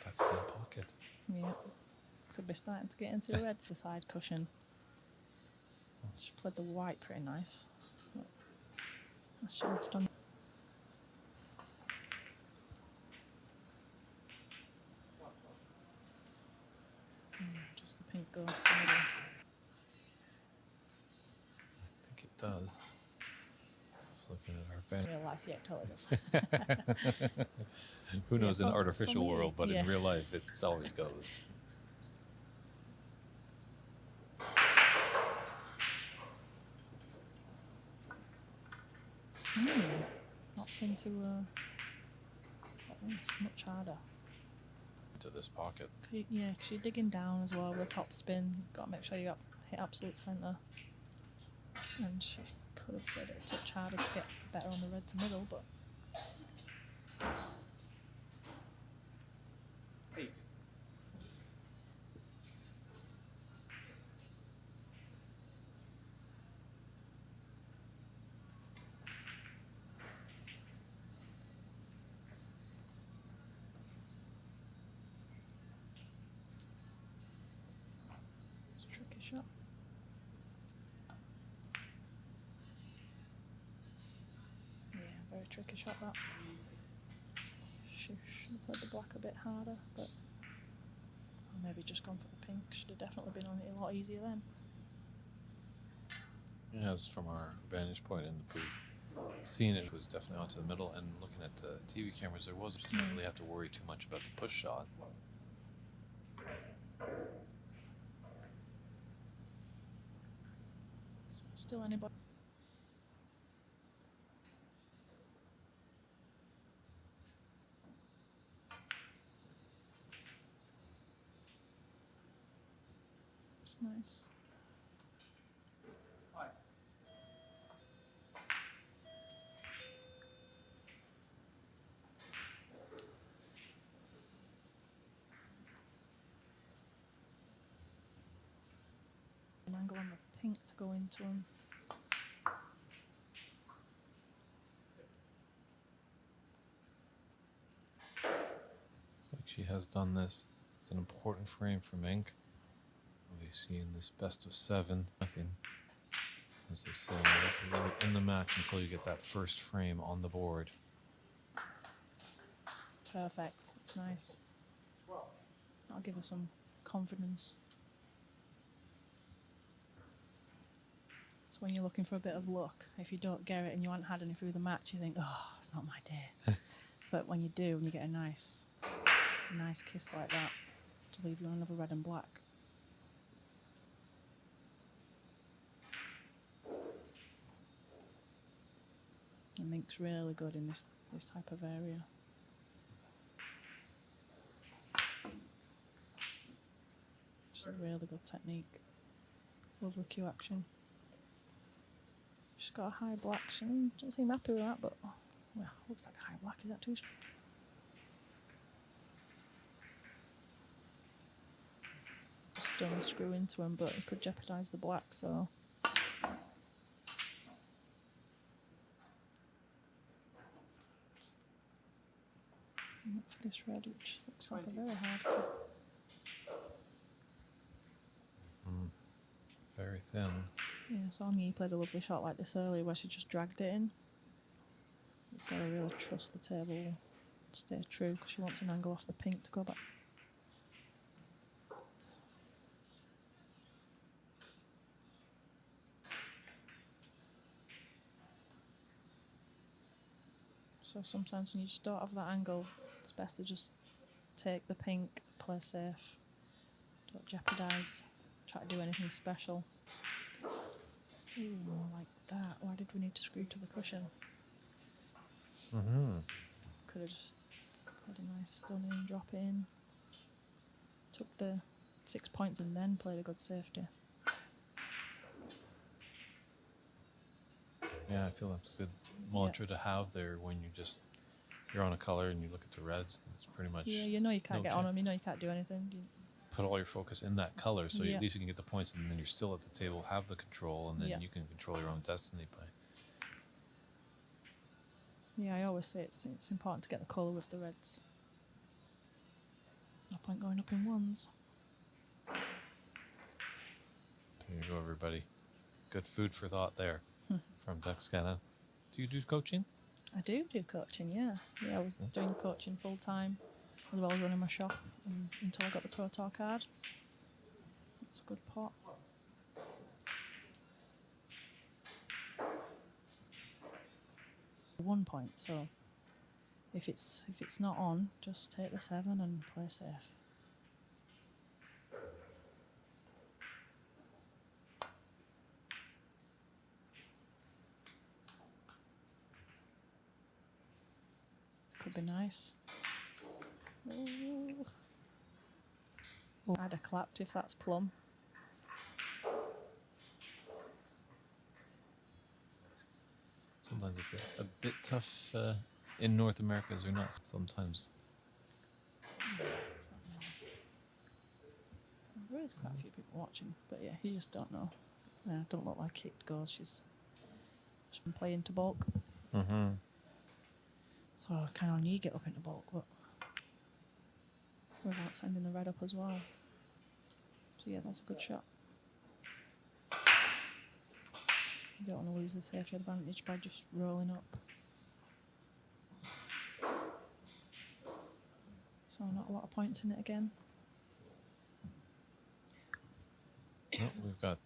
That's in pocket. Yeah. Could be starting to get into the red, the side cushion. She played the white pretty nice. But that's she left on. Just the pink goes to the middle. I think it does. Just looking at our bench. Real life, yeah, totally does. Who knows in for artificial me, world, but yeah. in real life, it always goes. Hops into this much harder. To this pocket. Yeah, because you're digging down as well with a top spin. Got to make sure you hit absolute centre. And she could have played it a touch harder to get better on the red to middle, but it's a tricky shot. Yeah, very tricky shot that. She should have played the black a bit harder, but or maybe just gone for the pink. Should have definitely been on it a lot easier then. Yeah, it's from our vantage point in the booth. Seeing it was definitely onto the middle, and looking at the TV cameras, you didn't really have to worry too much about the push shot. Still anybody? It's nice. An angle on the pink to go into him. Looks like she has done this. It's an important frame for Mink. see in this best of 7. Nothing. As they say, you're really in the match until you get that first frame on the board. It's perfect. It's nice. That'll give her some confidence. So when you're looking for a bit of luck, if you don't get it and you haven't had any through the match, you think, oh, it's not my day. But when you do, and you get a nice kiss like that, to leave you on another red and black. And Mink's really good in this type of area. Just a really good technique. Lovely cue action. She's got a high black. She doesn't seem happy with that, but well, looks like a high black. Is that too strong? A stone screw into him, but it could jeopardise the black, so. And for this red, which looks like a very hard cut. Very thin. Yeah, so ngonyee played a lovely shot like this earlier where she just dragged it in. You've got to really trust the table will stay true because she wants an angle off the pink to go back. So sometimes when you just don't have that angle, it's best to just take the pink, play safe, don't jeopardise, try to do anything special. Ooh, like that. Why did we need to screw to the cushion? Could have just had a nice stunning drop in. Took the 6 points and then played a good safety. Yeah, I feel that's a good mantra to have there when you're on a color and you look at the reds. It's pretty much. Yeah, you know you can't no get on them. You know you can't do anything. Put all your focus in that color, so Yeah. at least you can get the points, and then you're still at the table, have the control, and then Yeah. you can control your own destiny by. Yeah, I always say it's important to get the colour with the reds. No point going up in ones. There you go, everybody. Good food for thought there from Duxcana. Do you do coaching? I do coaching, yeah. Yeah, I was doing coaching full time as well as running my shop until I got the Pro Tour card. That's a good pot. One point, so if it's not on, just take the 7 and play safe. Could be nice. Ooh. I'd have clapped if that's plum. Sometimes it's a bit tough in North America, as they're not sometimes. It's not many. There is quite a few people watching, but yeah, you just don't know. Don't look like it goes. She's been playing to bulk. So kind of ngonyee get up into bulk, but without sending the red up as well. So yeah, that's a good shot. You don't want to lose the safety advantage by just rolling up. So not a lot of points in it again. Well, we've got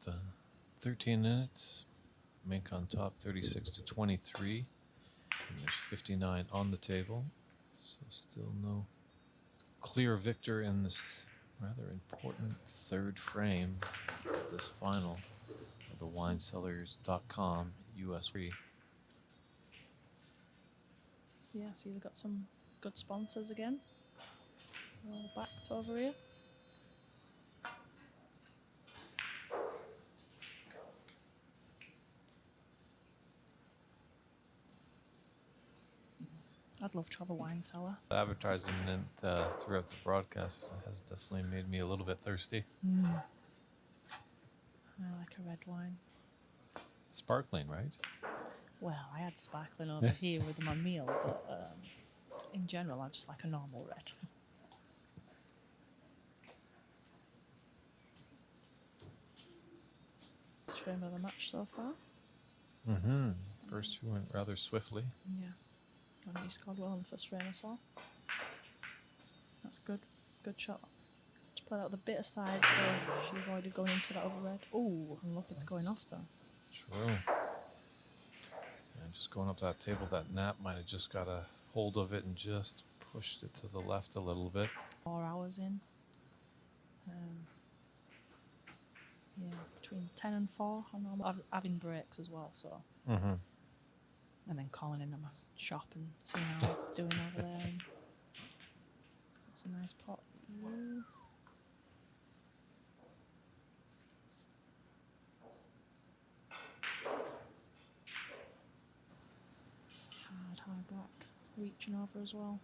13 minutes. Mink on top, 36-23. And there's 59 on the table. So still no clear victor in this rather important third frame of this final of the WineCellars.com US free. Yeah, so you've got some good sponsors again. All backed over here. I'd love to have a wine cellar. Advertising throughout the broadcast has definitely made me a little bit thirsty. I like a red wine. Sparkling, right? Well, I had sparkling over here with my meal, but in general, I just like a normal red. frame of the match so far. Mm-hmm. First two went rather swiftly. Yeah. And he scored well in the first frame as well. That's good. Good shot. To play that with a bit of side, so she avoided going into that other red. Oh, I'm lucky it's going off though. True. And just going up that table, that nap might have just got a hold of it and just pushed it to the left a little bit. 4 hours in. Yeah, between 10 and 4. I'm having breaks as well, so. Mm-hmm. And then calling into my shop and seeing how it's doing over there. And it's a nice pot. Ooh. It's hard, high black. Reaching over as well.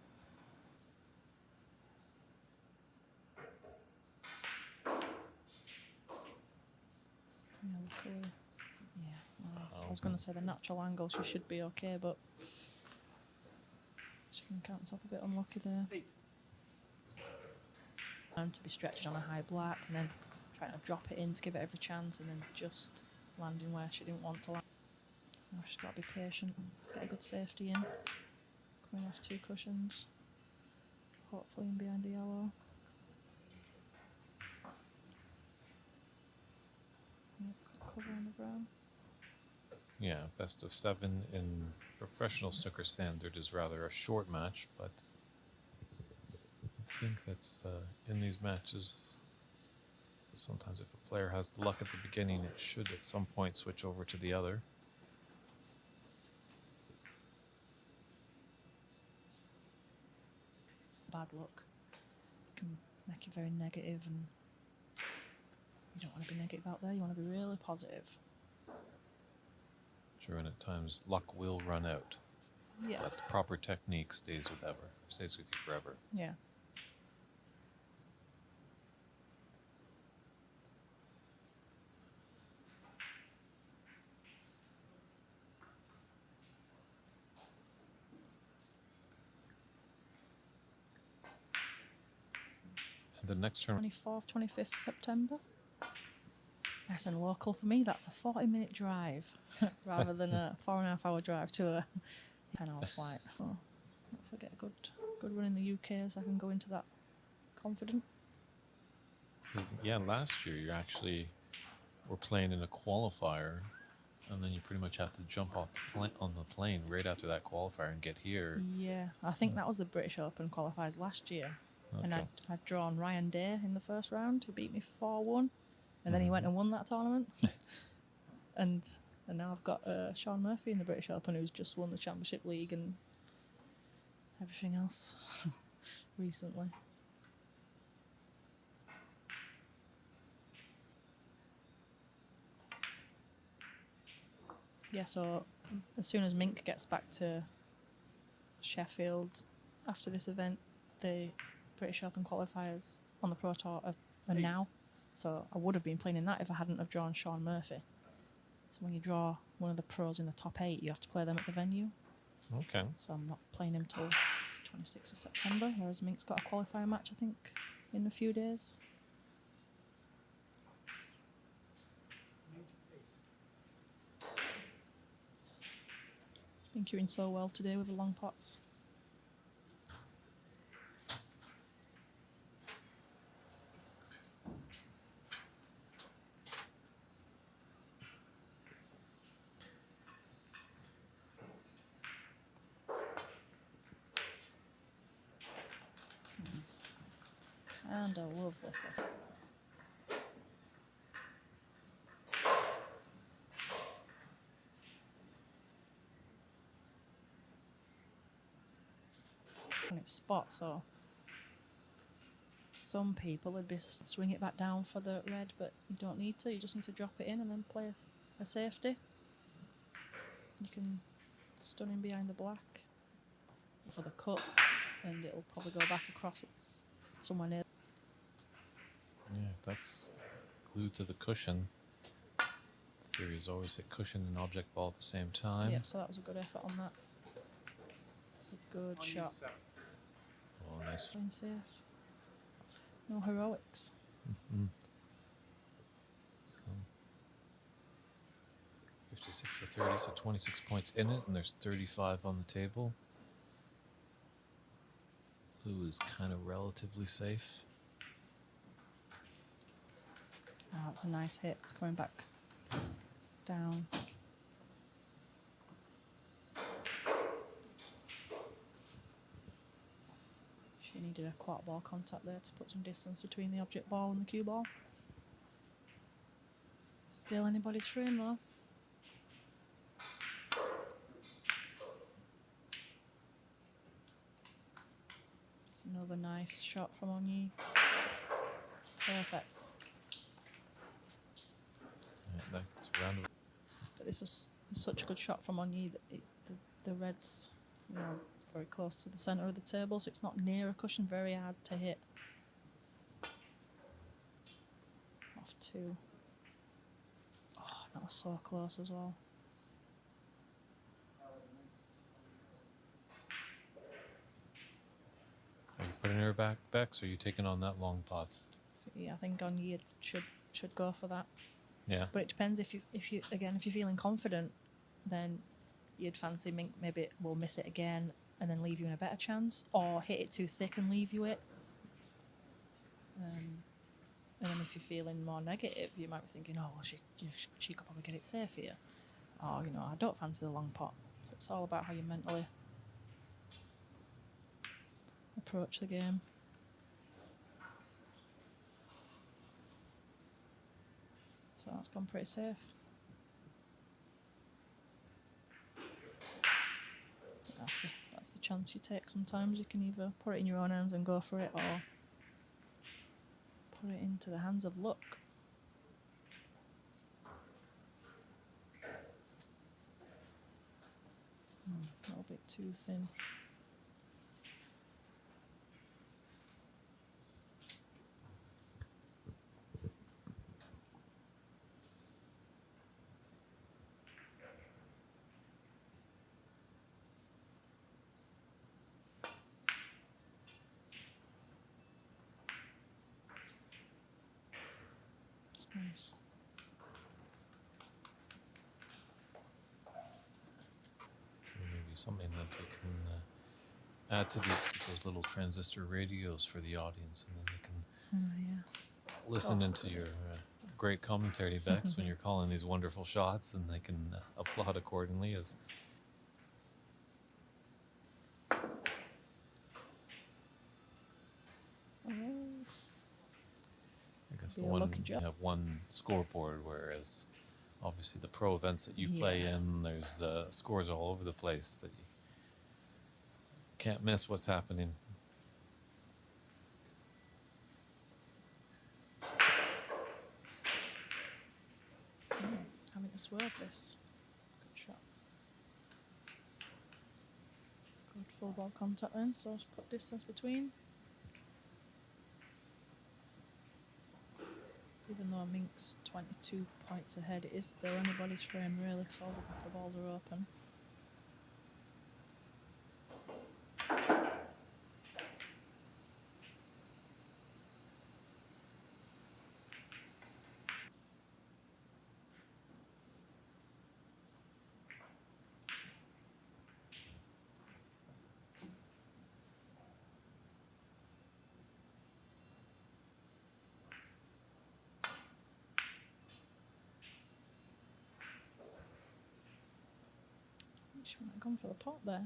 Yeah, look away. Yes, nice. I was going to say the natural angle, she should be okay, but she can count herself a bit unlucky there. And to be stretched on a high black and then trying to drop it in to give it every chance and then just landing where she didn't want to land. So she's got to be patient, get a good safety in. Coming off 2 cushions. Hopefully in behind the yellow. Yep, cover on the brown. Yeah, best of 7 in professional snooker standard is rather a short match, but I think that's in these matches, sometimes if a player has the luck at the beginning, it should at some point switch over to the other. Bad luck can make you very negative, and you don't want to be negative out there, you want to be really positive. True, and at times luck will run out, Yeah. but the proper technique stays with you forever. Yeah. And the next term, 24th, 25th September. Nice and local for me. That's a 40-minute drive rather than a 4.5 hour drive to a 10-hour flight. So hopefully get a good run in the UK as I can go into that confident. yeah, last year you actually were playing in a qualifier, and then you pretty much have to jump off on the plane right after that qualifier and get here. Yeah, I think that was the British Open qualifiers last year. And Okay. I'd drawn Ryan Day in the first round, who beat me 4-1. And then he went and won that tournament. and now I've got Sean Murphy in the British Open, who's just won the Championship League and everything else recently. Yeah, so as soon as Mink gets back to Sheffield after this event, the British Open qualifiers on the Pro Tour are now. So I would have been playing in that if I hadn't have drawn Sean Murphy. So when you draw one of the pros in the top 8, you have to play them at the venue. Okay. So I'm not playing him till the 26th of September, whereas Mink's got a qualifier match, I think, in a few days. Been queuing so well today with the long pots. Nice. And a lovely flip. And it's spot, so some people would be swing it back down for the red, but you don't need to. You just need to drop it in and then play a safety. You can stun him behind the black for the cut, and it'll probably go back across. It's somewhere near. Yeah, if that's glued to the cushion. Theory is always hit cushion and object ball at the same time. Yep, so that was a good effort on that. It's a good shot. Oh, nice. Playing safe. No heroics. Mm-hmm. So, 56 to 30, so 26 points in it, and there's 35 on the table. Blue is kind of relatively safe. Oh, that's a nice hit. It's coming back down. She needed a quarter ball contact there to put some distance between the object ball and the cue ball. Still anybody's frame though. It's another nice shot from ngonyee. Perfect. Yeah, that's a round of But this was such a good shot from ngonyee that the red's, you know, very close to the centre of the table, so it's not near a cushion, very hard to hit. Off two. Oh, that was so close as well. Are you putting her back, Bex, or are you taking on that long pot? See, I think ngonyee should go for that. Yeah. But it depends if you again, if you're feeling confident, then you'd fancy Mink maybe will miss it again and then leave you in a better chance, or hit it too thick and leave you it. And then if you're feeling more negative, you might be thinking, oh, well, she could probably get it safe here. Or, you know, I don't fancy the long pot. It's all about how you mentally approach the game. So that's gone pretty safe. That's the chance you take sometimes. You can either put it in your own hands and go for it, or put it into the hands of luck. A little bit too thin. It's nice. Maybe something that we can add to those little transistor radios for the audience, and then they can Yeah. listen into your great commentary, Bex, when you're calling these wonderful shots, and they can applaud accordingly. As I guess Be the a one lucky you job. have one scoreboard, whereas obviously the pro events that you play Yeah. in, there's scores all over the place that you can't miss what's happening. Having to swerve this. Good shot. Good full ball contact then, so just put distance between. Even though Mink's 22 points ahead, it is still anybody's frame really, because all the balls are open. She might have gone for the pot there.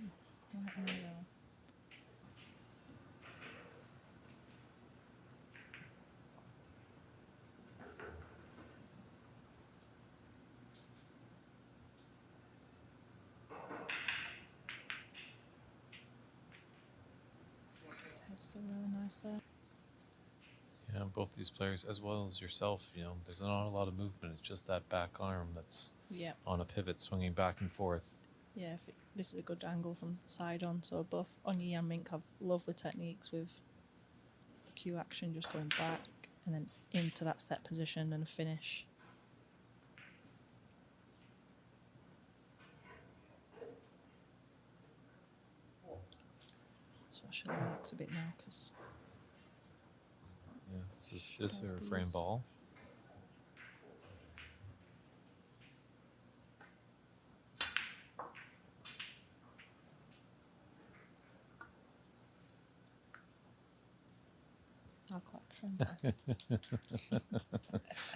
Right in the middle. Head's still really nice there. Yeah, both these players, as well as yourself, you know, there's not a lot of movement. It's just that back arm that's Yeah. on a pivot, swinging back and forth. Yeah, this is a good angle from the side on, so both ngonyee and Mink have lovely techniques with the cue action, just going back and then into that set position and a finish. So I should relax a bit now, because Yeah, Is there a frame ball? I'll clap for him.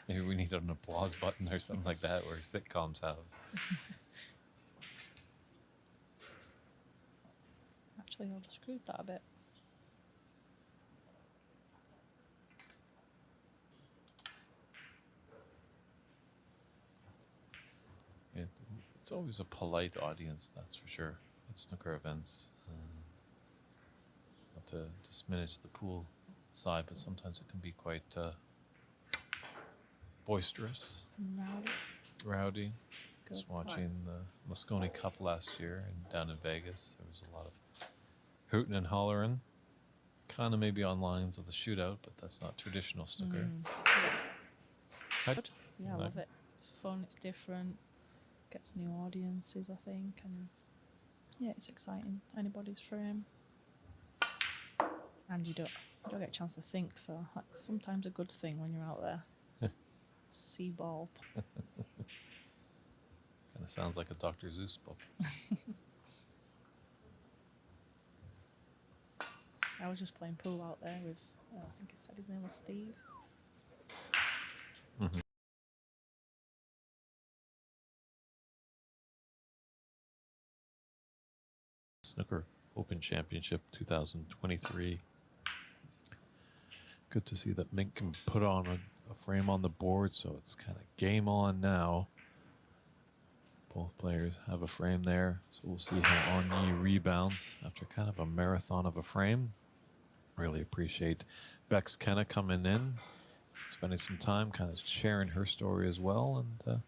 Maybe we need an applause button or something like that, where sitcoms have. Actually, overscrewed that a bit. It's always a polite audience, that's for sure, at snooker events. Not to diminish the pool side, but sometimes it can be quite boisterous, rowdy. Just watching the Moscone Cup last year and down in Vegas, there was a lot of hooting and hollering. Kind of maybe on lines of the shootout, but that's not traditional snooker. Good. Yeah, I love it. It's fun, it's different, gets new audiences, I think, and yeah, it's exciting. Anybody's frame. And you don't get a chance to think, so that's sometimes a good thing when you're out there. See ball. Kind of sounds like a Dr. Seuss book. I was just playing pool out there with, I think he said his name was Steve. Mm-hmm. Snooker Open Championship 2023. Good to see that Mink can put on a frame on the board, so it's kind of game on now. Both players have a frame there, so we'll see how ngonyee rebounds after kind of a marathon of a frame. Really appreciate Bex Kenna coming in, spending some time kind of sharing her story as well, and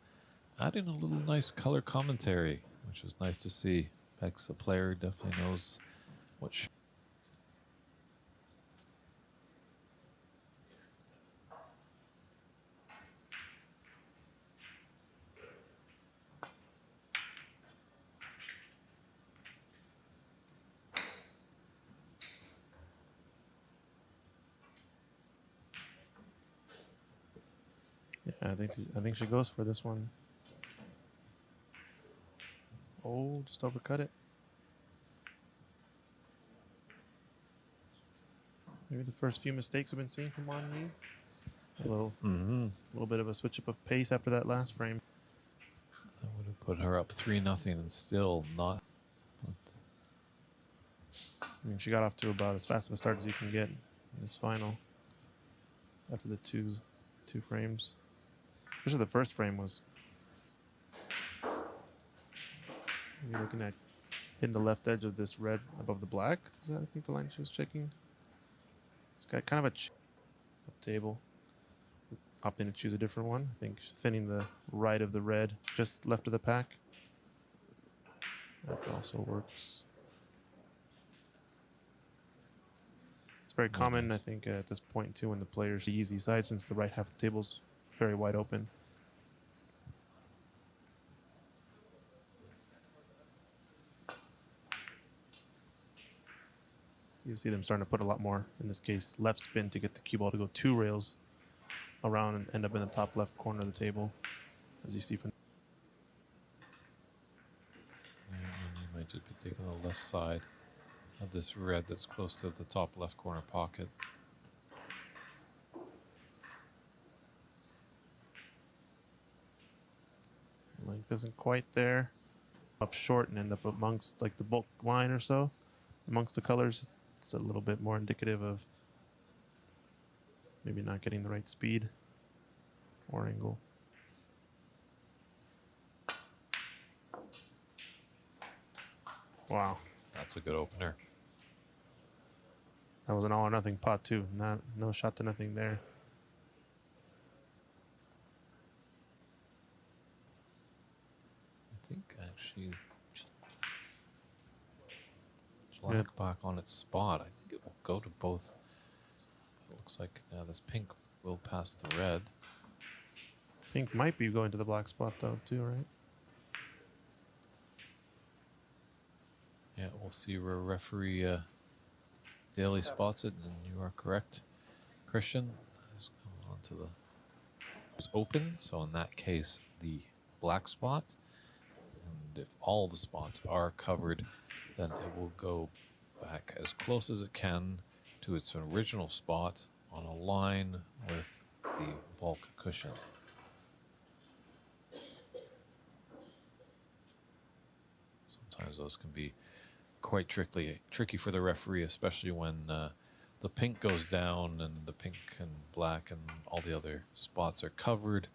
adding a little nice color commentary, which is nice to see. Bex, the player, definitely knows what Yeah, I think she goes for this one. Oh, just overcut it. Maybe the first few mistakes have been seen from ngonyee. A little bit of a switch up of pace after that last frame. that would have put her up 3-0 and still not. I mean, she got off to about as fast of a start as you can get in this final. After the two frames, especially the first frame was. You're looking at hitting the left edge of this red above the black. Is that, I think, the line she was checking? It's got kind of a up table. Opting to choose a different one. I think thinning the right of the red, just left of the pack. That also works. It's very common, I think, at this point too, when the players the easy side, since the right half of the table's very wide open. You see them starting to put a lot more, in this case, left spin to get the cue ball to go 2 rails around and end up in the top left corner of the table, as you see from. Yeah, you might just be taking the left side of this red that's close to the top left corner pocket. Length isn't quite there. Up short and end up amongst like the bulk line or so. Amongst the colors, it's a little bit more indicative of maybe not getting the right speed or angle. Wow. That's a good opener. That was an all or nothing pot too. No shot to nothing there. I think actually black back on its spot. I think it will go to both. It looks like now this pink will pass the red. Pink might be going to the black spot though too, right? Yeah, we'll see where referee Daly spots it, and you are correct, Christian. onto the is open. So in that case, the black spot, and if all the spots are covered, then it will go back as close as it can to its original spot on a line with the bulk cushion. Sometimes those can be quite tricky for the referee, especially when the pink goes down and the pink and black and all the other spots are covered,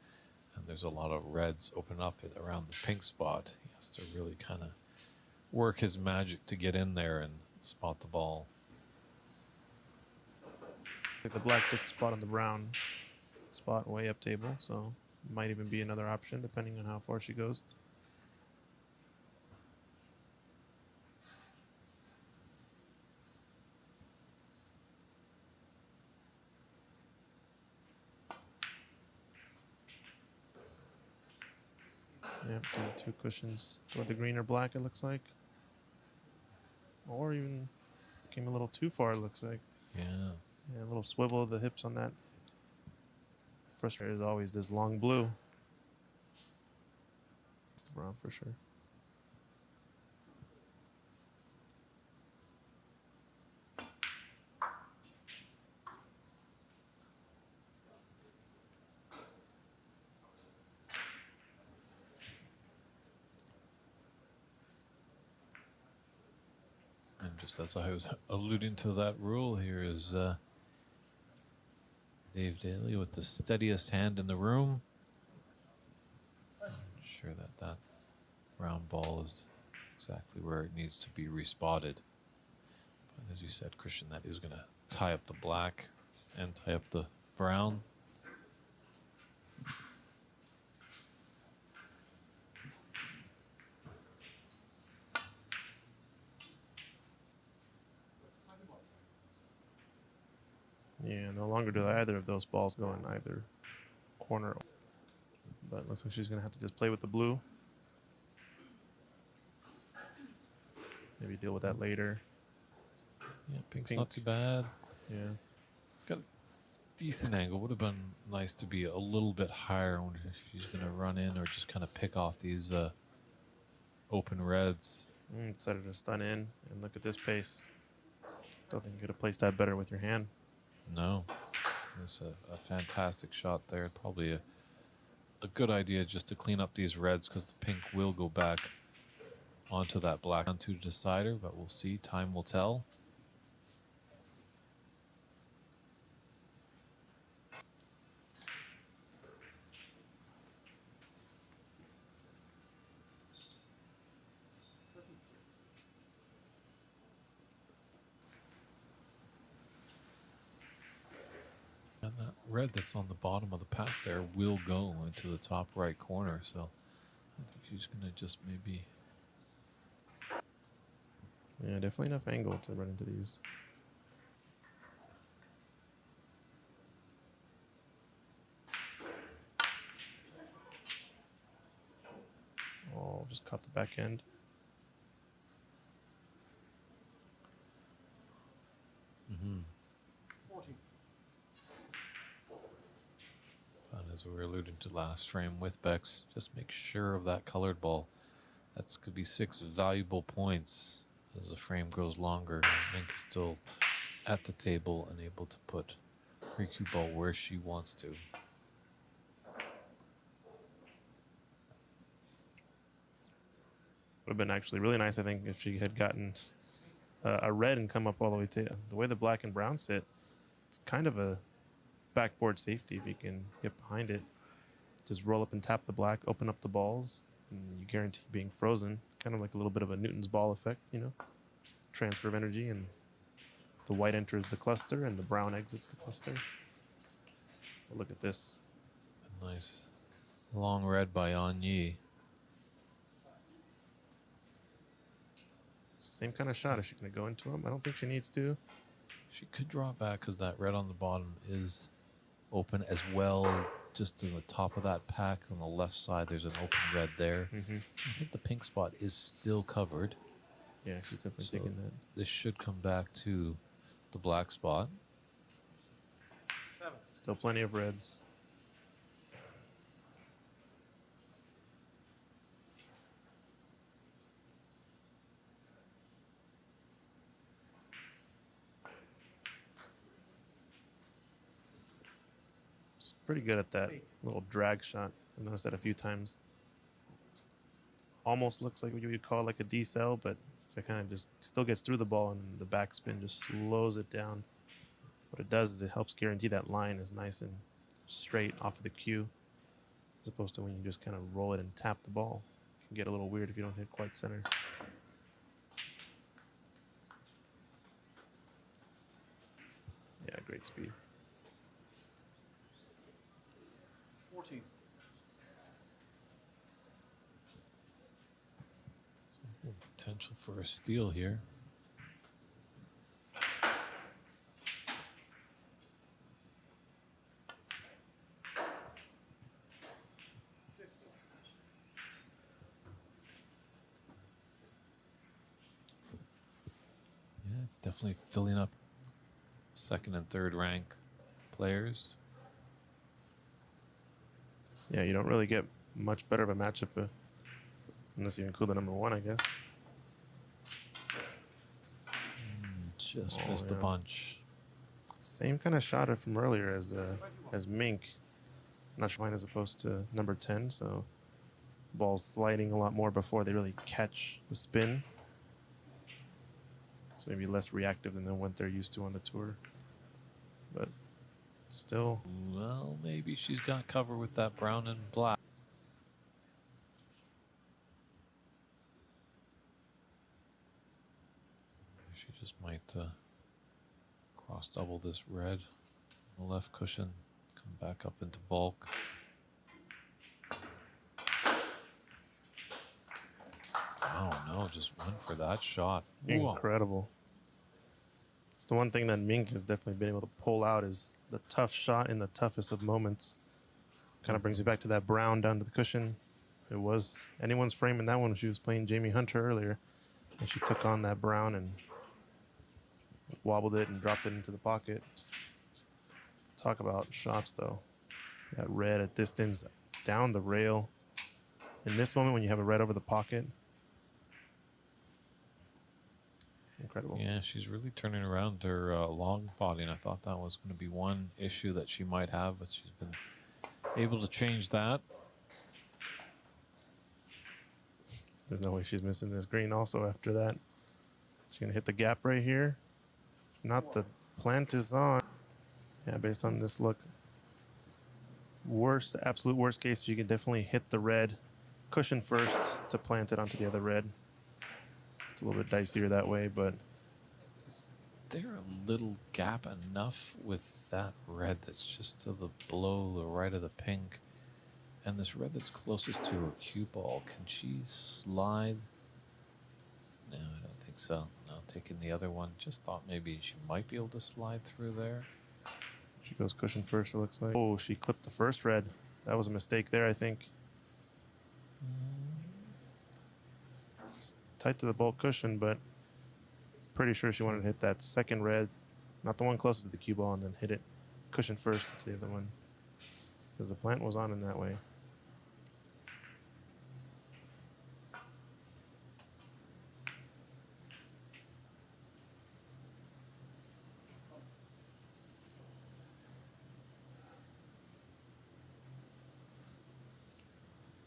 and there's a lot of reds open up around the pink spot. He has to really kind of work his magic to get in there and spot the ball. The black did spot on the brown spot way up table, so might even be another option depending on how far she goes. Yep, the two cushions toward the green or black, it looks like. Or even came a little too far, it looks like. Yeah. Yeah, a little swivel of the hips on that. Frustrating is always this long blue. It's the brown for sure. And just as I was alluding to that rule, here is Dave Daly with the steadiest hand in the room. Sure that that round ball is exactly where it needs to be respotted. But as you said, Christian, that is going to tie up the black and tie up the brown. Yeah, no longer do either of those balls go in either corner. But it looks like she's going to have to just play with the blue. Maybe deal with that later. Yeah, pink's Pink. not too bad. Yeah. Got a decent angle. Would have been nice to be a little bit higher. I wonder if she's going to run in or just kind of pick off these open reds. Decided to stun in and look at this pace. Don't think you could have placed that better with your hand. No, it's a fantastic shot there. Probably a good idea just to clean up these reds because the pink will go back onto that black onto decider, but we'll see. Time will tell. And that red that's on the bottom of the pack there will go into the top right corner. So I think she's going to just maybe... Yeah, definitely enough angle to run into these. Oh, just caught the back end. And as we were alluding to last frame with Bex, just make sure of that colored ball. That's could be 6 valuable points as the frame grows longer. Mink is still at the table and able to put her cue ball where she wants to. Would have been actually really nice, I think, if she had gotten a red and come up all the way to the way the black and brown sit. It's kind of a backboard safety if you can get behind it. Just roll up and tap the black, open up the balls, and you guarantee being frozen. Kind of like a little bit of a Newton's ball effect, you know? Transfer of energy, and the white enters the cluster and the brown exits the cluster. Well, look at this. A nice long red by ngonyee. Same kind of shot. Is she going to go into him? I don't think she needs to. She could draw back because that red on the bottom is open as well. Just in the top of that pack on the left side, there's an open red there. I think the pink spot is still covered. Yeah, she's definitely So taking that. this should come back to the black spot. Still plenty of reds. It's pretty good at that little drag shot. I've noticed that a few times. Almost looks like what you would call like a decel, but it kind of just still gets through the ball, and the backspin just slows it down. What it does is it helps guarantee that line is nice and straight off of the cue, as opposed to when you just kind of roll it and tap the ball. It can get a little weird if you don't hit quite center. Yeah, great speed. 14. Potential for a steal here. Yeah, it's definitely filling up second and third rank players. Yeah, you don't really get much better of a matchup unless you include the number one, I guess. Just Oh, missed the yeah. bunch. Same kind of shot from earlier as Mink. Nutcharut as opposed to number 10, so ball's sliding a lot more before they really catch the spin. So maybe less reactive than what they're used to on the tour. But still, Well, maybe she's got cover with that brown and black. She just might cross double this red on the left cushion, come back up into bulk. Oh no, just went for that shot. Whoa. incredible. It's the one thing that Mink has definitely been able to pull out is the tough shot in the toughest of moments. Kind of brings me back to that brown down to the cushion. It was anyone's frame in that one when she was playing Jamie Hunter earlier. And she took on that brown and wobbled it and dropped it into the pocket. Talk about shots, though. That red at distance, down the rail. In this moment, when you have a red over the pocket, incredible. Yeah, she's really turning around her long potting. I thought that was going to be one issue that she might have, but she's been able to change that. There's no way she's missing this green also after that. She's going to hit the gap right here. If not, the plant is on. Yeah, based on this look. Absolute worst case, you can definitely hit the red cushion first to plant it onto the other red. It's a little bit dicier that way, but Is there a little gap enough with that red that's just to the below the right of the pink? And this red that's closest to her cue ball, can she slide? No, I don't think so. No, taking the other one. Just thought maybe she might be able to slide through there. she goes cushion first, it looks like. Oh, she clipped the first red. That was a mistake there, I think. It's tight to the bulk cushion, but pretty sure she wanted to hit that second red, not the one closest to the cue ball, and then hit it cushion first to the other one. Because the plant was on in that way.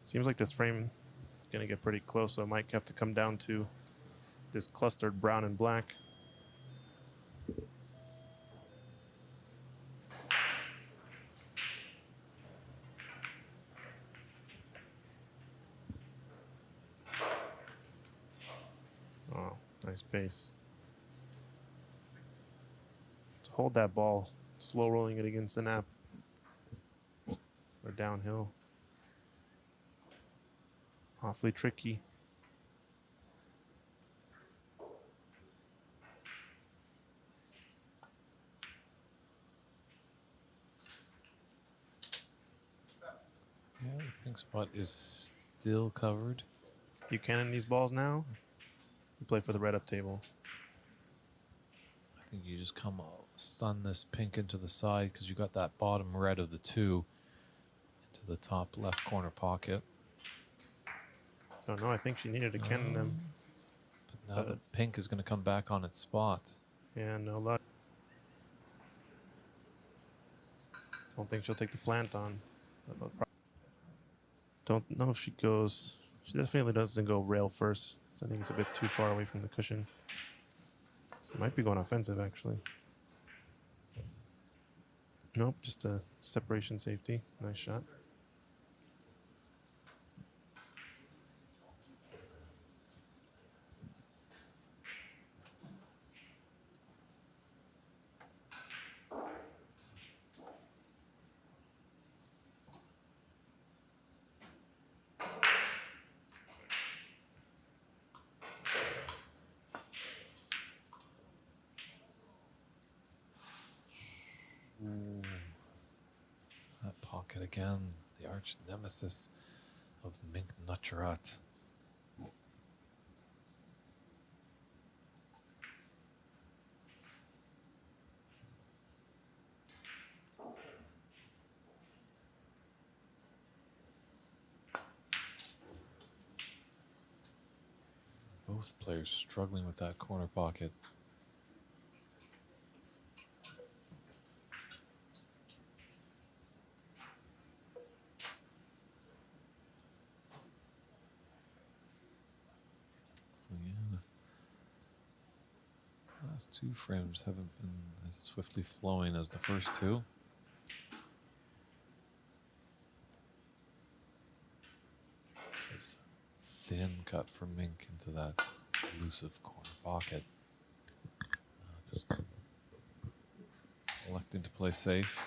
Seems like this frame is going to get pretty close, so it might have to come down to this clustered brown and black. Oh, nice pace. To hold that ball, slow rolling it against the nap or downhill. Awfully tricky. Yeah, the pink spot is still covered. You cannon these balls now. You play for the red up table. I think you just come stun this pink into the side because you got that bottom red of the two into the top left corner pocket. Don't know. I think she needed to cannon them. But now the pink is going to come back on its spot. Yeah, no luck. Don't think she'll take the plant on. Don't know if she goes. She definitely doesn't go rail first. So I think it's a bit too far away from the cushion. So it might be going offensive, actually. Nope, just a separation safety. Nice shot. That pocket again, the arch nemesis of Mink Nutcharut. Both players struggling with that corner pocket. So yeah, the last two frames haven't been as swiftly flowing as the first two. This is thin cut from Mink into that elusive corner pocket. Just electing to play safe.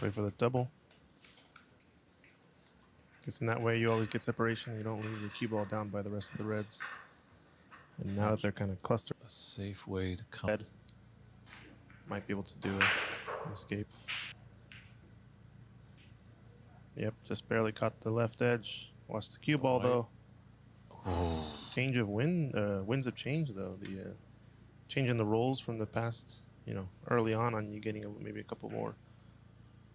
Wait for the double. Because in that way you always get separation. You don't leave your cue ball down by the rest of the reds. And now that they're kind of clustered, A safe way to come. red might be able to do an escape. Yep, just barely caught the left edge. Watch the cue ball though. Oh, Change of wind, winds of change though. The change in the rolls from the past, early on you getting maybe a couple more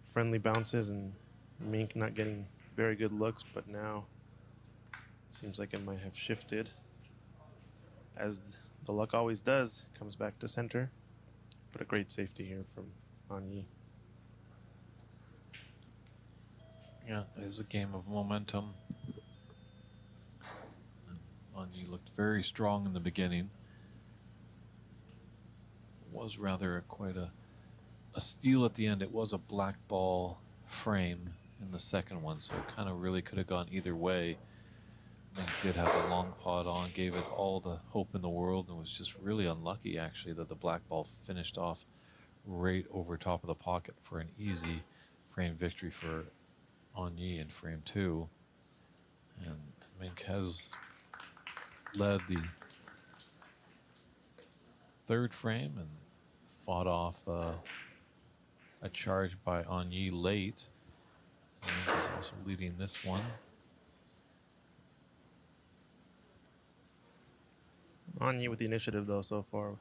friendly bounces and Mink not getting very good looks, but now seems like it might have shifted. As the luck always does, comes back to center. But a great safety here from ngonyee. yeah, it is a game of momentum. ngonyee looked very strong in the beginning. Was rather quite a steal at the end. It was a black ball frame in the second one, so it kind of really could have gone either way. Mink did have a long pot on, gave it all the hope in the world, and was just really unlucky actually that the black ball finished off right over top of the pocket for an easy frame victory for ngonyee in frame two. And Mink has led the third frame and fought off a charge by ngonyee late. Mink is also leading this one. ngonyee with the initiative though so far.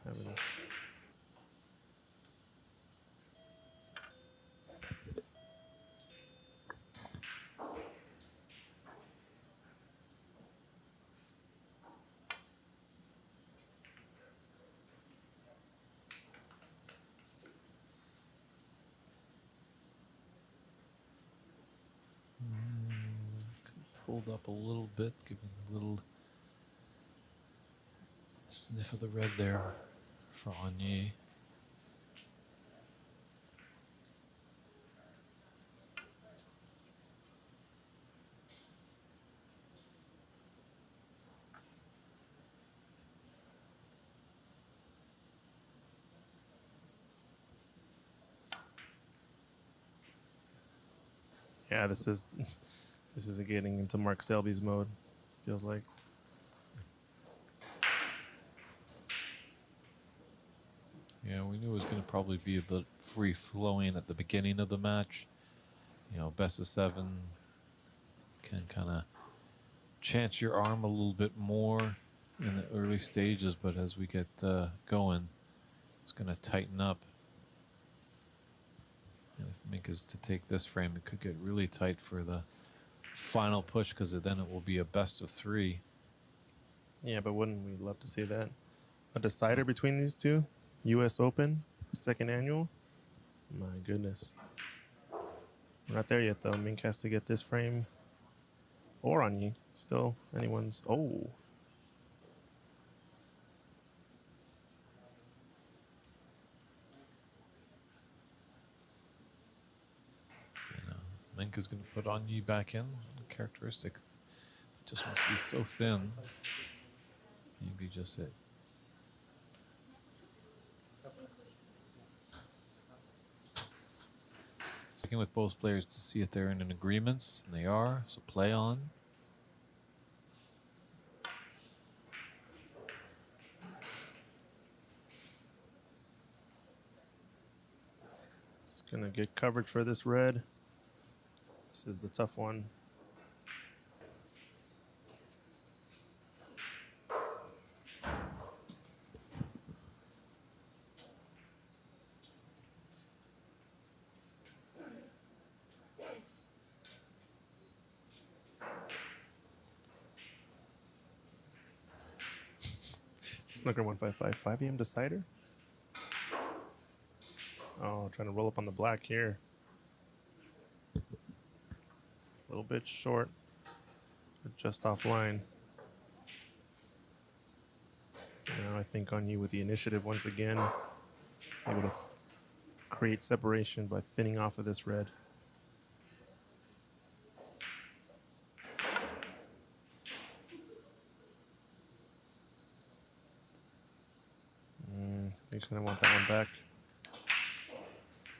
Pulled up a little bit, giving a little sniff of the red there for ngonyee. Yeah, this is getting into Mark Selby's mode. Feels like. Yeah, we knew it was going to probably be a bit free flowing at the beginning of the match. You know, best of 7 can kind of chance your arm a little bit more in the early stages, but as we get going, it's going to tighten up. And if Mink is to take this frame, it could get really tight for the final push, because then it will be a best of 3. Yeah, but wouldn't we love to see that? A decider between these two? U.S. Open, second annual? My goodness. We're not there yet, though. Mink has to get this frame. Or ngonyee. Still, anyone's. Oh. You know, Mink is going to put ngonyee back in. Characteristic just wants to be so thin. Easy just it. Checking with both players to see if they're in an agreement, and they are, so play on. Just going to get coverage for this red. This is the tough one. Snooker 155, 5 a.m. decider. Oh, trying to roll up on the black here. A little bit short, but just offline. Now I think ngonyee with the initiative once again, able to create separation by thinning off of this red. He's going to want that one back.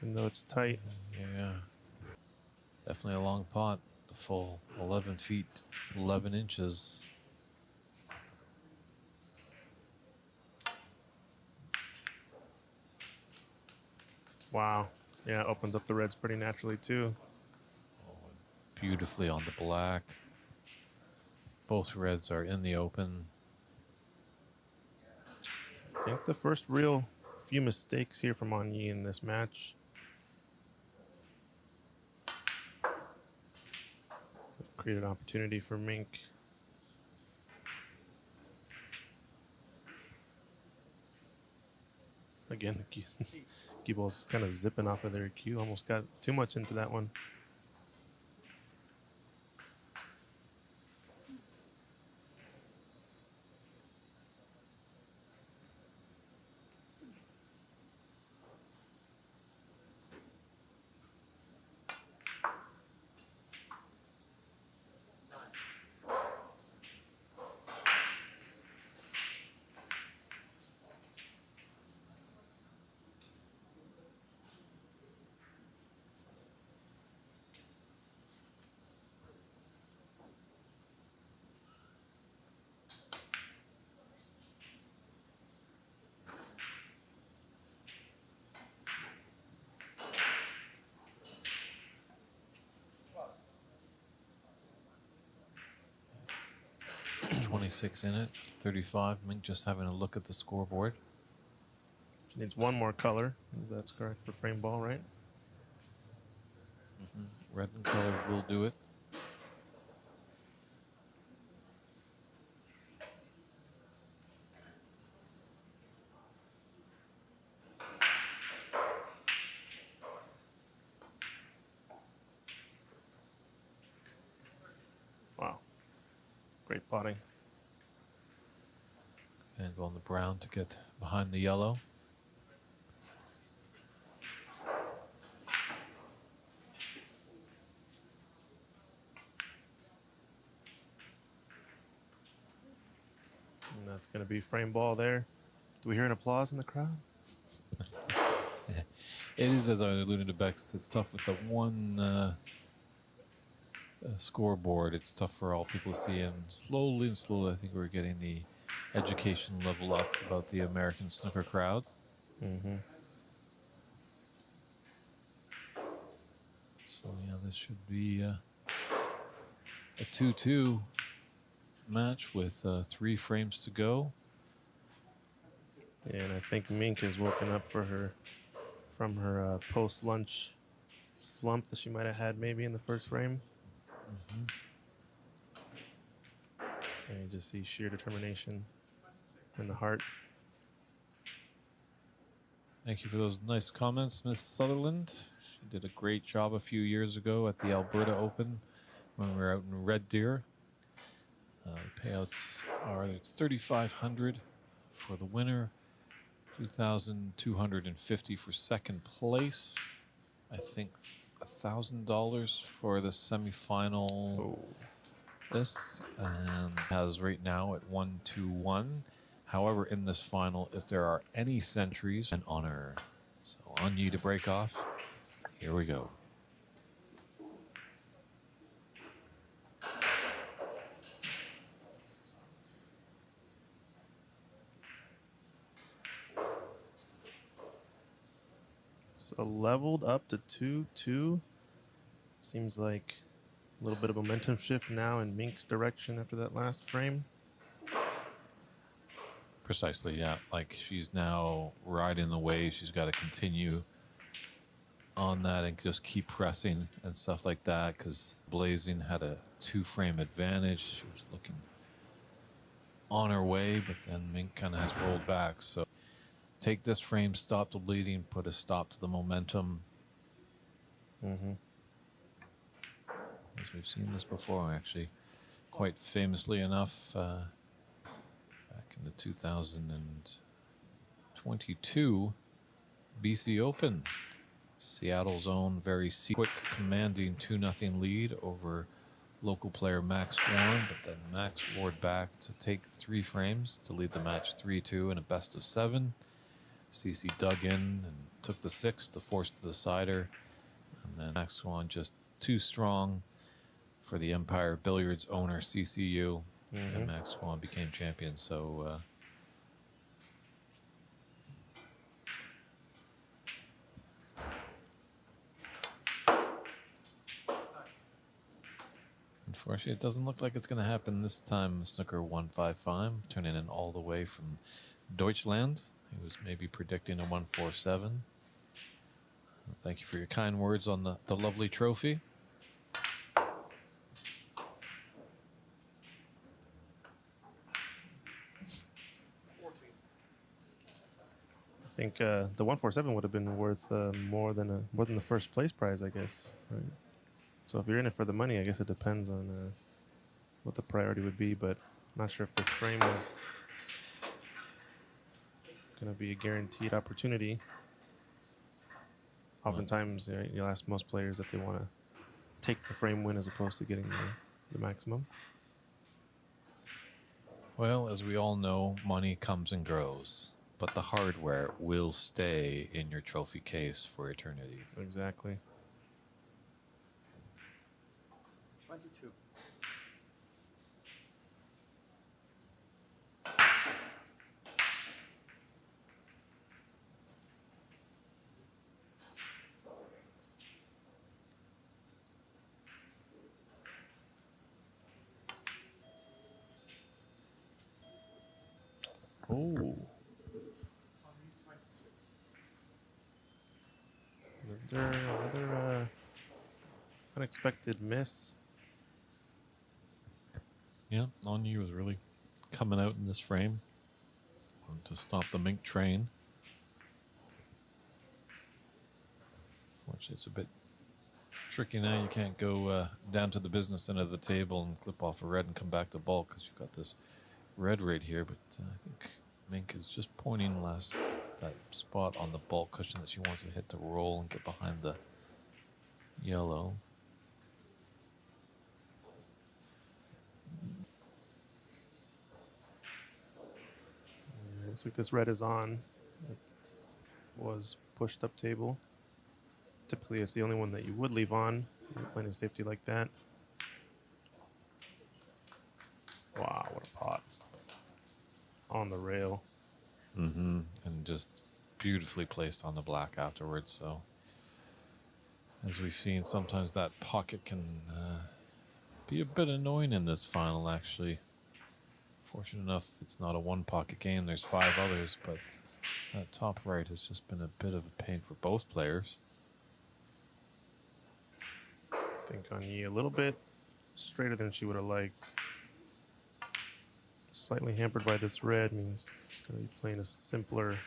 Even though it's tight. Yeah. Definitely a long pot. The full 11 feet, 11 inches. Wow. Yeah, opens up the reds pretty naturally too. Oh, beautifully on the black. Both reds are in the open. I think the first real few mistakes here from ngonyee in this match. Created an opportunity for Mink. Again, the cue ball's just kind of zipping off of their cue. Almost got too much into that one. .26 in it, 35. Mink just having a look at the scoreboard. She needs one more color. If that's correct for frame ball, right? Red and color will do it. Wow. Great potting. And go on the brown to get behind the yellow. And that's going to be frame ball there. Do we hear an applause in the crowd? It is, as I alluded to Bex, it's tough with the one scoreboard. It's tough for all people to see, and slowly, I think we're getting the education level up about the American snooker crowd. Mm-hmm. So yeah, this should be a 2-2 match with 3 frames to go. Yeah, and I think Mink has woken up from her post-lunch slump that she might have had maybe in the first frame. And you just see sheer determination in the heart. Thank you for those nice comments, Miss Sutherland. She did a great job a few years ago at the Alberta Open when we were out in Red Deer. The payouts are it's $3,500 for the winner, $2,250 for second place. I think $1,000 for the semifinal. Oh. This and has right now at 1-2-1. However, in this final, if there are any centuries, an honor. So ngonyee to break off. Here we go. So leveled up to 2-2. Seems like a little bit of momentum shift now in Mink's direction after that last frame. Precisely, yeah. Like she's now riding the wave. She's got to continue on that and just keep pressing and stuff like that because Blazing had a 2-frame advantage. She was looking on her way, but then Mink kind of has rolled back. So take this frame, stop the bleeding, put a stop to the momentum. Mm-hmm. As we've seen this before, actually, quite famously enough, back in the 2022 BC Open. Seattle's own very quick, commanding 2-0 lead over local player Max Warren, but then Max roared back to take 3 frames to lead the match 3-2 in a best of 7. CC dug in and took the 6 to force the decider, and then Max Swan just too strong for the Empire Billiards owner CCU, and Max Swan became champion. So unfortunately, it doesn't look like it's going to happen this time. Snooker 155, turning in all the way from Deutschland. He was maybe predicting a 147. Thank you for your kind words on the lovely trophy. I think the 147 would have been worth more than the first place prize, I guess. Right? So if you're in it for the money, I guess it depends on what the priority would be. But I'm not sure if this frame is going to be a guaranteed opportunity. Oftentimes, you'll ask most players that they want to take the frame win as opposed to getting the maximum. Well, as we all know, money comes and goes, but the hardware will stay in your trophy case for eternity. Exactly. 22. Oh. Another unexpected miss. Yeah, ngonyee was really coming out in this frame. Wanted to stop the Mink train. Fortunately, it's a bit tricky now. You can't go down to the business end of the table and clip off a red and come back to bulk because you've got this red right here. But I think Mink is just pointing that spot on the bulk cushion that she wants to hit to roll and get behind the yellow. Looks like this red is on. It was pushed up table. Typically, it's the only one that you would leave on. Playing a safety like that. Wow, what a pot. On the rail. And just beautifully placed on the black afterwards. So, as we've seen, sometimes that pocket can be a bit annoying in this final, actually. Fortunate enough, it's not a one pocket game. There's 5 others, but that top right has just been a bit of a pain for both players. I think ngonyee a little bit straighter than she would have liked. Slightly hampered by this red means she's going to be playing a simpler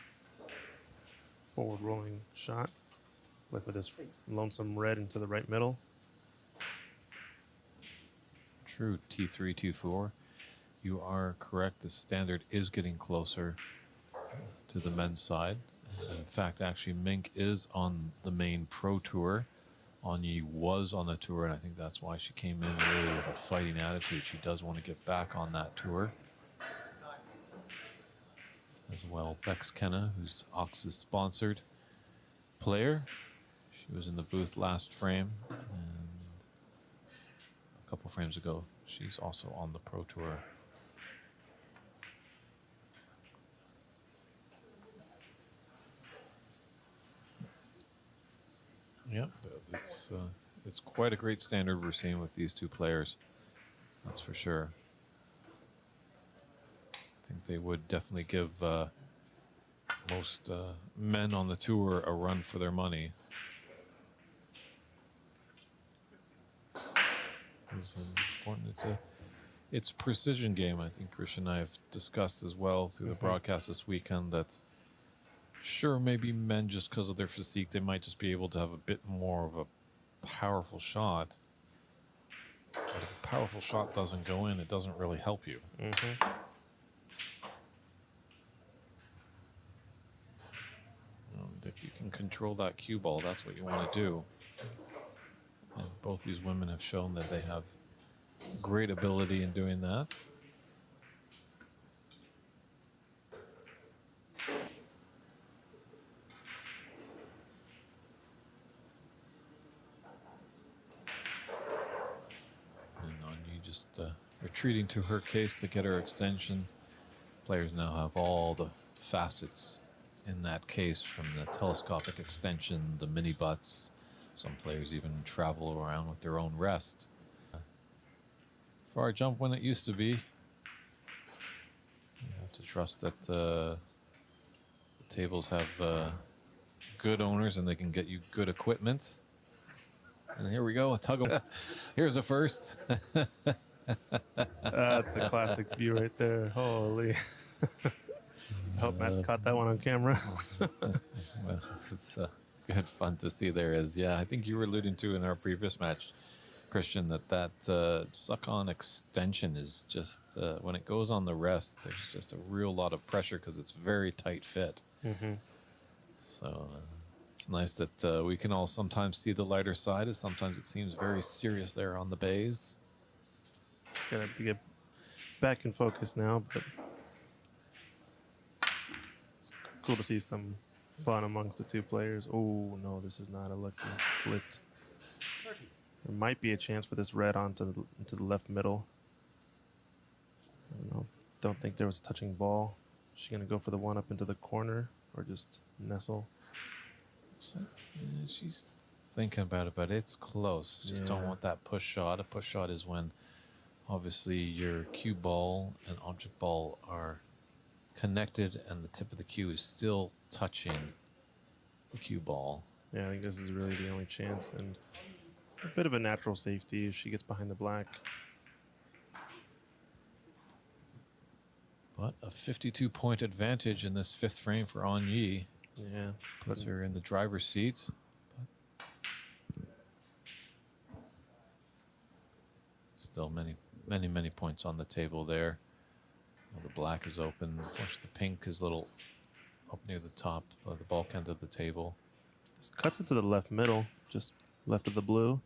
forward rolling shot. Play for this lonesome red into the right middle. True, T3, T4. You are correct. The standard is getting closer to the men's side. In fact, actually, Mink is on the main pro tour. ngonyee was on the tour, and I think that's why she came in really with a fighting attitude. She does want to get back on that tour. As well, Bex Kenna, who's Ox's sponsored player. She was in the booth last frame, and a couple frames ago, she's also on the pro tour. Yep, it's quite a great standard we're seeing with these two players. That's for sure. I think they would definitely give most men on the tour a run for their money. It's important. It's a precision game. I think Christian and I have discussed as well through the broadcast this weekend that sure, maybe men, just because of their physique, they might just be able to have a bit more of a powerful shot. But if a powerful shot doesn't go in, it doesn't really help you. Mm-hmm. And if you can control that cue ball, that's what you want to do. And both these women have shown that they have great ability in doing that. And ngonyee just retreating to her case to get her extension. Players now have all the facets in that case, from the telescopic extension, the mini butts. Some players even travel around with their own rest. Far jump when it used to be. You have to trust that the tables have good owners and they can get you good equipment. And here we go, a tug of... Here's a first. That's a classic view right there. Holy. I hope Matt caught that one on camera. Well, it's good fun to see there is. Yeah, I think you were alluding to in our previous match, Christian, that suck-on extension is just, when it goes on the rest, there's just a real lot of pressure because it's very tight fit. Mm-hmm. So it's nice that we can all sometimes see the lighter side, as sometimes it seems very serious there on the bays. Just gotta get back in focus now, but it's cool to see some fun amongst the two players. Oh no, this is not a lucky split. 30. There might be a chance for this red into the left middle. I don't know. Don't think there was a touching ball. Is she gonna go for the one up into the corner or just nestle? So, yeah, she's thinking about it, but it's close. Just don't Yeah. want that push shot. A push shot is when obviously your cue ball and object ball are connected and the tip of the cue is still touching the cue ball. Yeah, I think this is really the only chance, and a bit of a natural safety if she gets behind the black. But a 52-point advantage in this 5th frame for ngonyee Yeah, puts her in the driver's seat. But still many points on the table there. Well, the black is open. Unfortunately, the pink is a little up near the top, the bulk end of the table. this cuts it to the left middle, just left of the blue.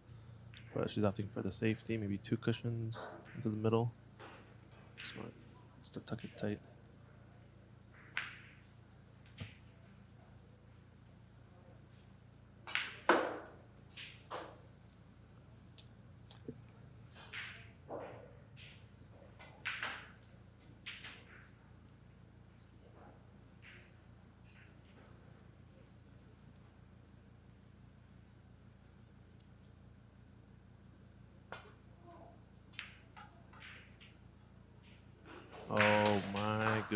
But she's opting for the safety, maybe 2 cushions into the middle. Just want to tuck it tight.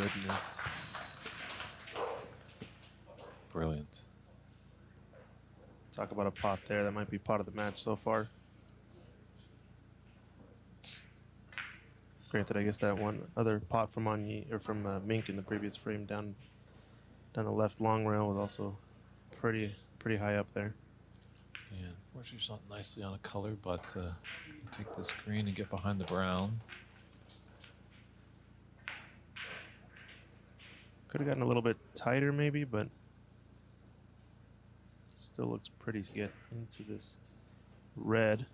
goodness. Brilliant. Talk about a pot there. That might be pot of the match so far. Granted, I guess that one other pot from ngonyee or from Mink in the previous frame down the left long rail was also pretty high up there. Yeah, unfortunately, it's not nicely on a color, but you take this green and get behind the brown. Could have gotten a little bit tighter maybe, but still looks pretty to get into this red.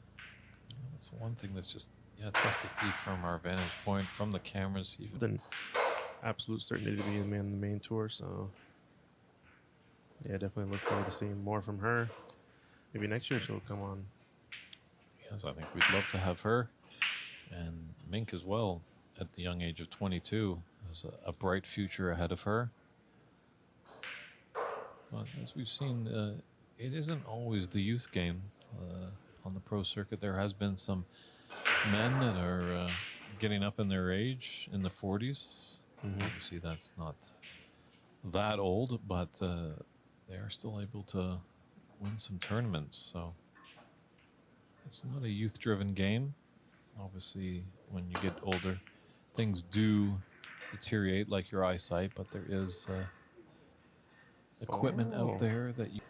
That's one thing that's just tough to see from our vantage point, from the cameras. Even Then absolute certainty to be in the main tour, so yeah, definitely look forward to seeing more from her. Maybe next year she'll come on. yes, I think we'd love to have her and Mink as well at the young age of 22. Has a bright future ahead of her. But as we've seen, it isn't always the youth game. On the pro circuit, there has been some men that are getting up in their age, in the 40s. Obviously, that's not that old, but they are still able to win some tournaments. So it's not a youth-driven game. Obviously, when you get older, things do deteriorate, like your eyesight, but there is equipment out there that you...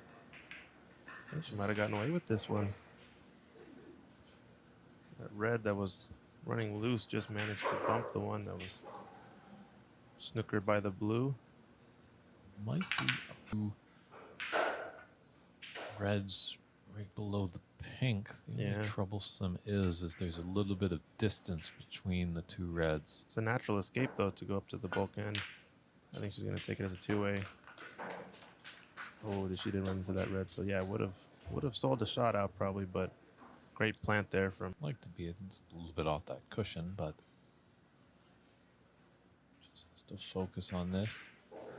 I think she might have gotten away with this one. That red that was running loose just managed to bump the one that was snookered by the blue. might be up to reds right below the pink. The only troublesome is there's a little bit of distance between the two reds. It's a natural escape though to go up to the bulk end. I think she's gonna take it as a two-way. Oh, she didn't run into that red, so yeah, would have sold the shot out probably, but great plant there from. Like to be just a little bit off that cushion, but just has to focus on this.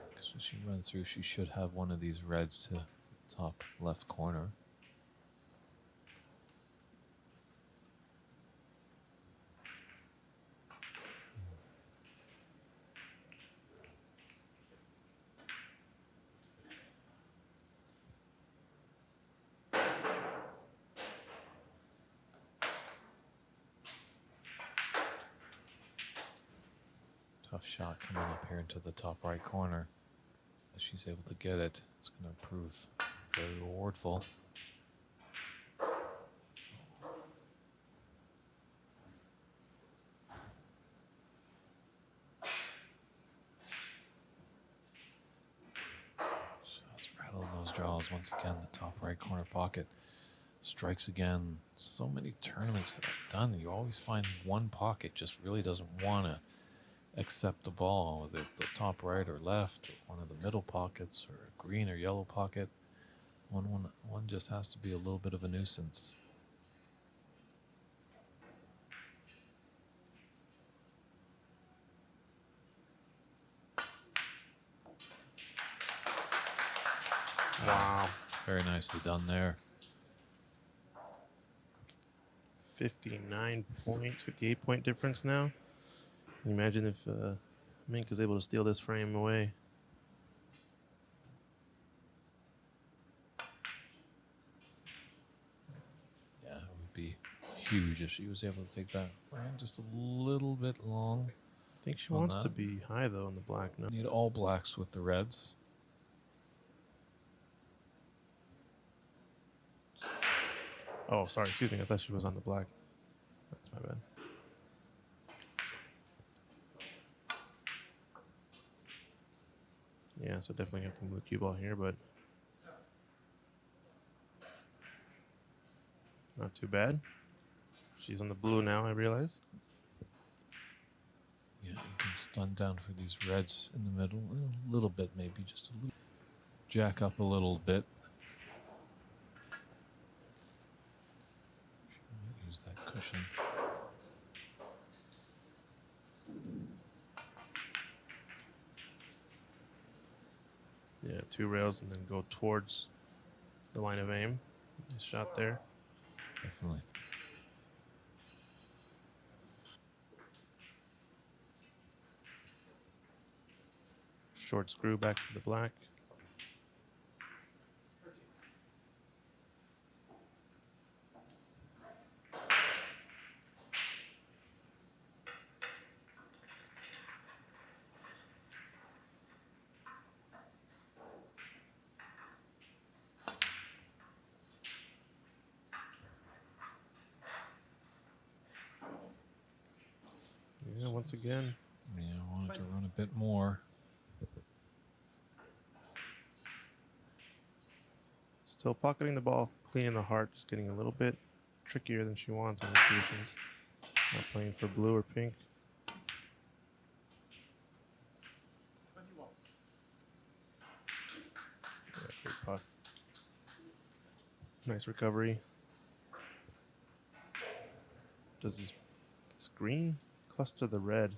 Because when she runs through, she should have one of these reds to top left corner. Tough shot coming up here into the top right corner. If she's able to get it, it's going to prove very rewardful. Just rattling those draws once again. The top right corner pocket strikes again. So many tournaments that I've done, you always find one pocket just really doesn't want to accept the ball, whether it's the top right or left, or one of the middle pockets, or a green or yellow pocket. One just has to be a little bit of a nuisance. Wow. Very nicely done there. 58 point difference now. Can you imagine if Mink is able to steal this frame away? Yeah, it would be huge if she was able to take that frame just a little bit long. I think she wants to be high though in the black. No. Need all blacks with the reds. Oh, sorry. Excuse me. I thought she was on the black. That's my bad. Yeah, so definitely have to move the cue ball here, but not too bad. She's on the blue now, I realize. Yeah, you can stun down for these reds in the middle. A little bit, maybe just a little. Jack up a little bit. Use that cushion. Yeah, two rails and then go towards the line of aim. Nice shot there. Definitely. Short screw back to the black. Yeah, once again. Yeah, I wanted to run a bit more. Still pocketing the ball, cleaning the heart, just getting a little bit trickier than she wants in the positions. Not playing for blue or pink. 21. Yeah, great putt. Nice recovery. Does this green cluster the red?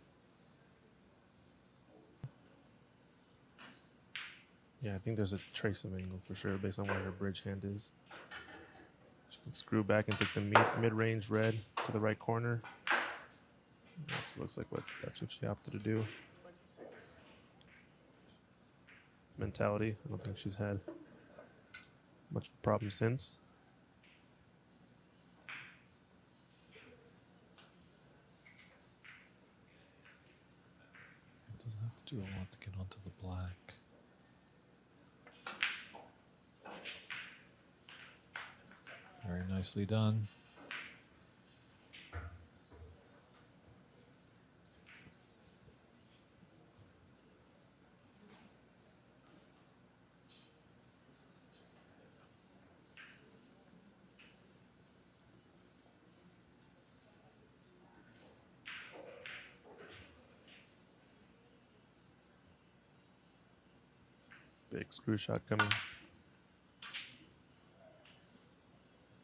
Yeah, I think there's a trace of angle for sure based on where her bridge hand is. She can screw back and take the mid-range red to the right corner. This looks like that's what she opted to do. 26. Mentality. I don't think she's had much of a problem since. It doesn't have to do a lot to get onto the black. Very nicely done. Big screw shot coming.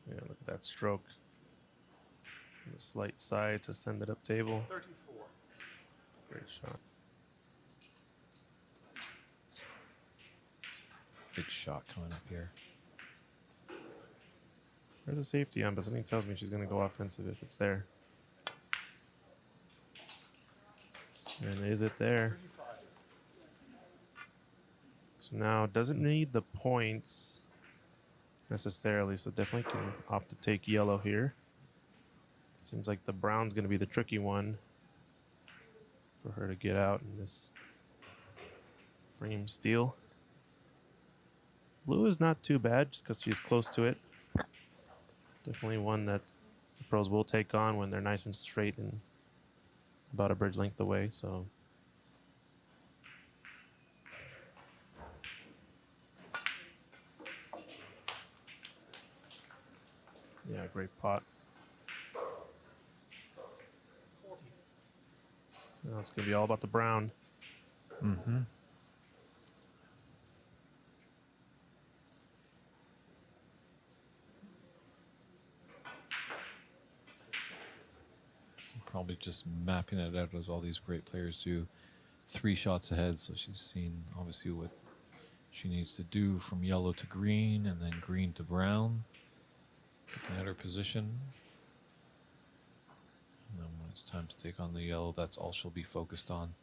Yeah, look at that stroke. The slight side to send it up table. 34. Great shot. Big shot coming up here. There's a safety on, but something tells me she's going to go offensive if it's there. And is it there? 35. So now doesn't need the points necessarily, so definitely can opt to take yellow here. Seems like the brown's going to be the tricky one for her to get out in this frame steal. Blue is not too bad just because she's close to it. Definitely one that the pros will take on when they're nice and straight and about a bridge length away. So yeah, great pot. 40. Now it's going to be all about the brown. Mm-hmm. Probably just mapping it out as all these great players do. 3 shots ahead, so she's seen obviously what she needs to do from yellow to green and then green to brown. Looking at her position. And then when it's time to take on the yellow, that's all she'll be focused on.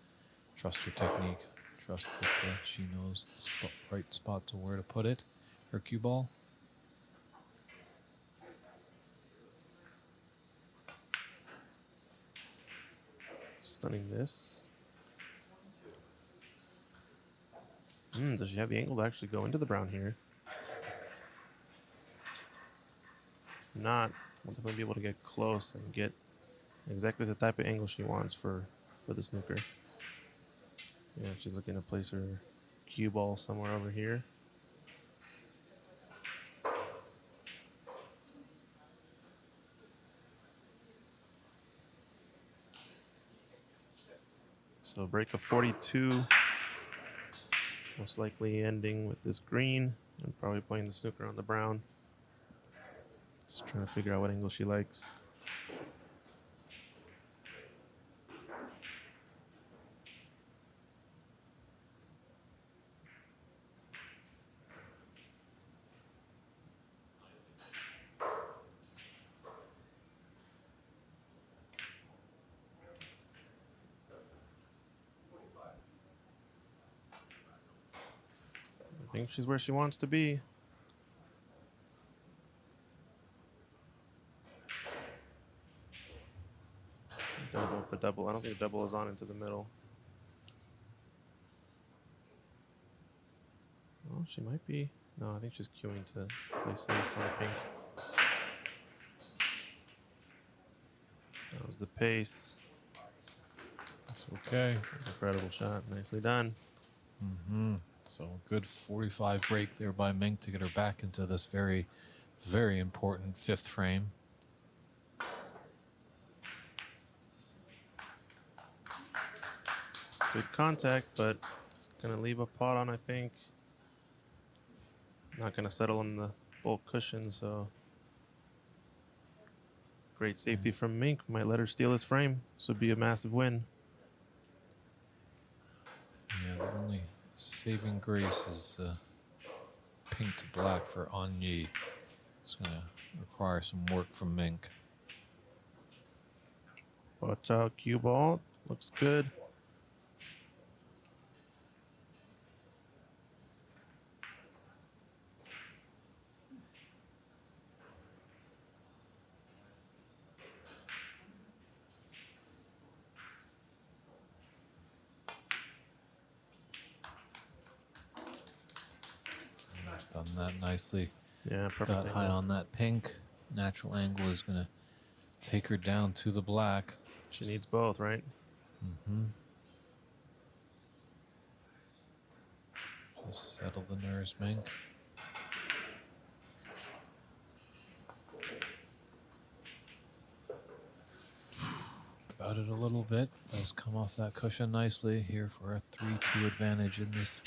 Trust her technique. Trust that she knows the right spot to where to put it. Her cue ball. Stunning this. Does she have the angle to actually go into the brown here? If not, we'll definitely be able to get close and get exactly the type of angle she wants for the snooker. Yeah, she's looking to place her cue ball somewhere over here. So break of 42. Most likely ending with this green and probably playing the snooker on the brown. Just trying to figure out what angle she likes. think she's where she wants to be. Don't know if the double. I don't think the double is on into the middle. Oh, she might be. No, I think she's queuing to play safe on the pink. That was the pace. That's okay. Incredible shot. Nicely done. So good 45 break there by Mink to get her back into this very, very important fifth frame. Good contact, but it's going to leave a pot on, I think. Not going to settle on the bulk cushion, so great safety from Mink. Might let her steal his frame. This would be a massive win. Yeah, the only saving grace is pink to black for ngonyee. It's going to require some work from Mink. Watch out, cue ball. Looks good. Done that nicely. Yeah, perfect. Got high angle. on that pink. Natural angle is going to take her down to the black. She needs both, right? Just settle the nerves, Mink. About it a little bit. Does come off that cushion nicely here for a 3-2 advantage in this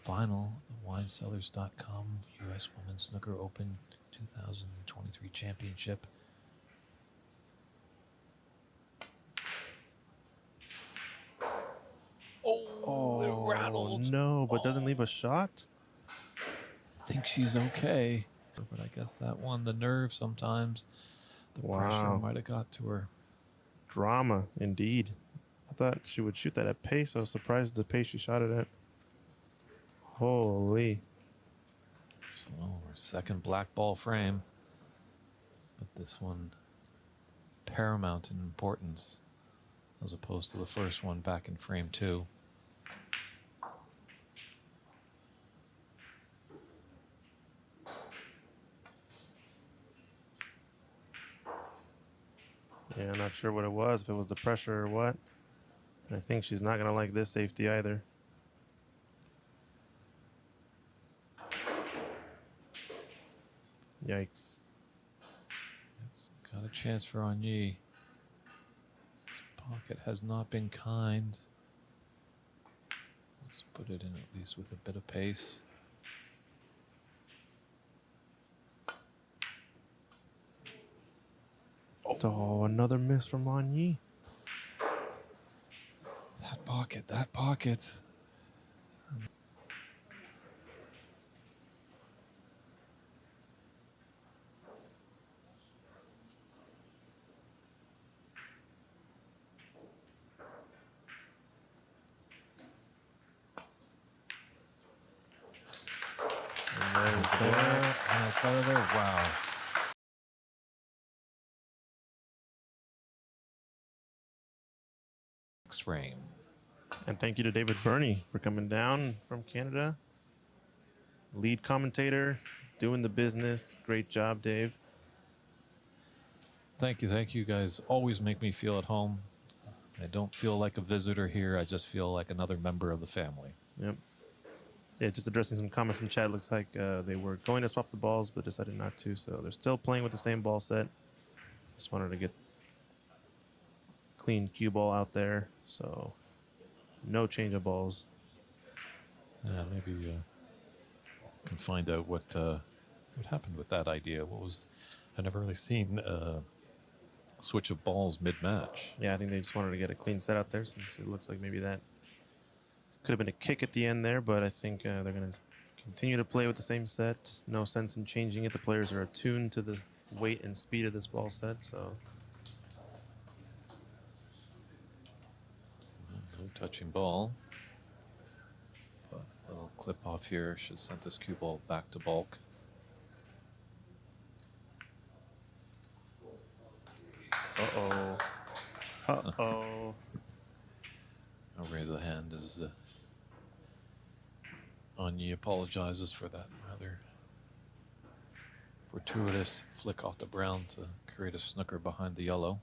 final. The WineCellars.com U.S. Women's Snooker Open 2023 Championship. Oh, it rattled. No, but doesn't leave a shot? I think she's okay. But I guess that one, the nerve sometimes, the pressure Wow. might have got to her. Drama, indeed. I thought she would shoot that at pace. I was surprised at the pace she shot it at. Holy. So our second black ball frame. But this one paramount in importance as opposed to the first one back in frame 2. Yeah, I'm not sure what it was, if it was the pressure or what. I think she's not going to like this safety either. Yikes. It's got a chance for ngonyee. This pocket has not been kind. Let's put it in at least with a bit of pace. Oh, another miss from ngonyee. That pocket, that pocket. And there's There, there. and it's out of there. Wow. Next frame. And thank you to David Burney for coming down from Canada. Lead commentator, doing the business. Great job, Dave. Thank you. Thank you guys. Always make me feel at home. I don't feel like a visitor here. I just feel like another member of the family. Yep. Yeah, just addressing some comments in chat. Looks like they were going to swap the balls, but decided not to. So they're still playing with the same ball set. Just wanted to get clean cue ball out there. So no change of balls. Yeah, maybe can find out what happened with that idea. What was? I never really seen switch of balls mid-match. Yeah, I think they just wanted to get a clean set out there since it looks like maybe that could have been a kick at the end there, but I think they're going to continue to play with the same set. No sense in changing it. The players are attuned to the weight and speed of this ball set, so No touching ball. But a little clip off here. Should send this cue ball back to bulk. Uh-oh. Uh-oh. No raise of the hand as ngonyee apologizes for that rather fortuitous flick off the brown to create a snooker behind the yellow.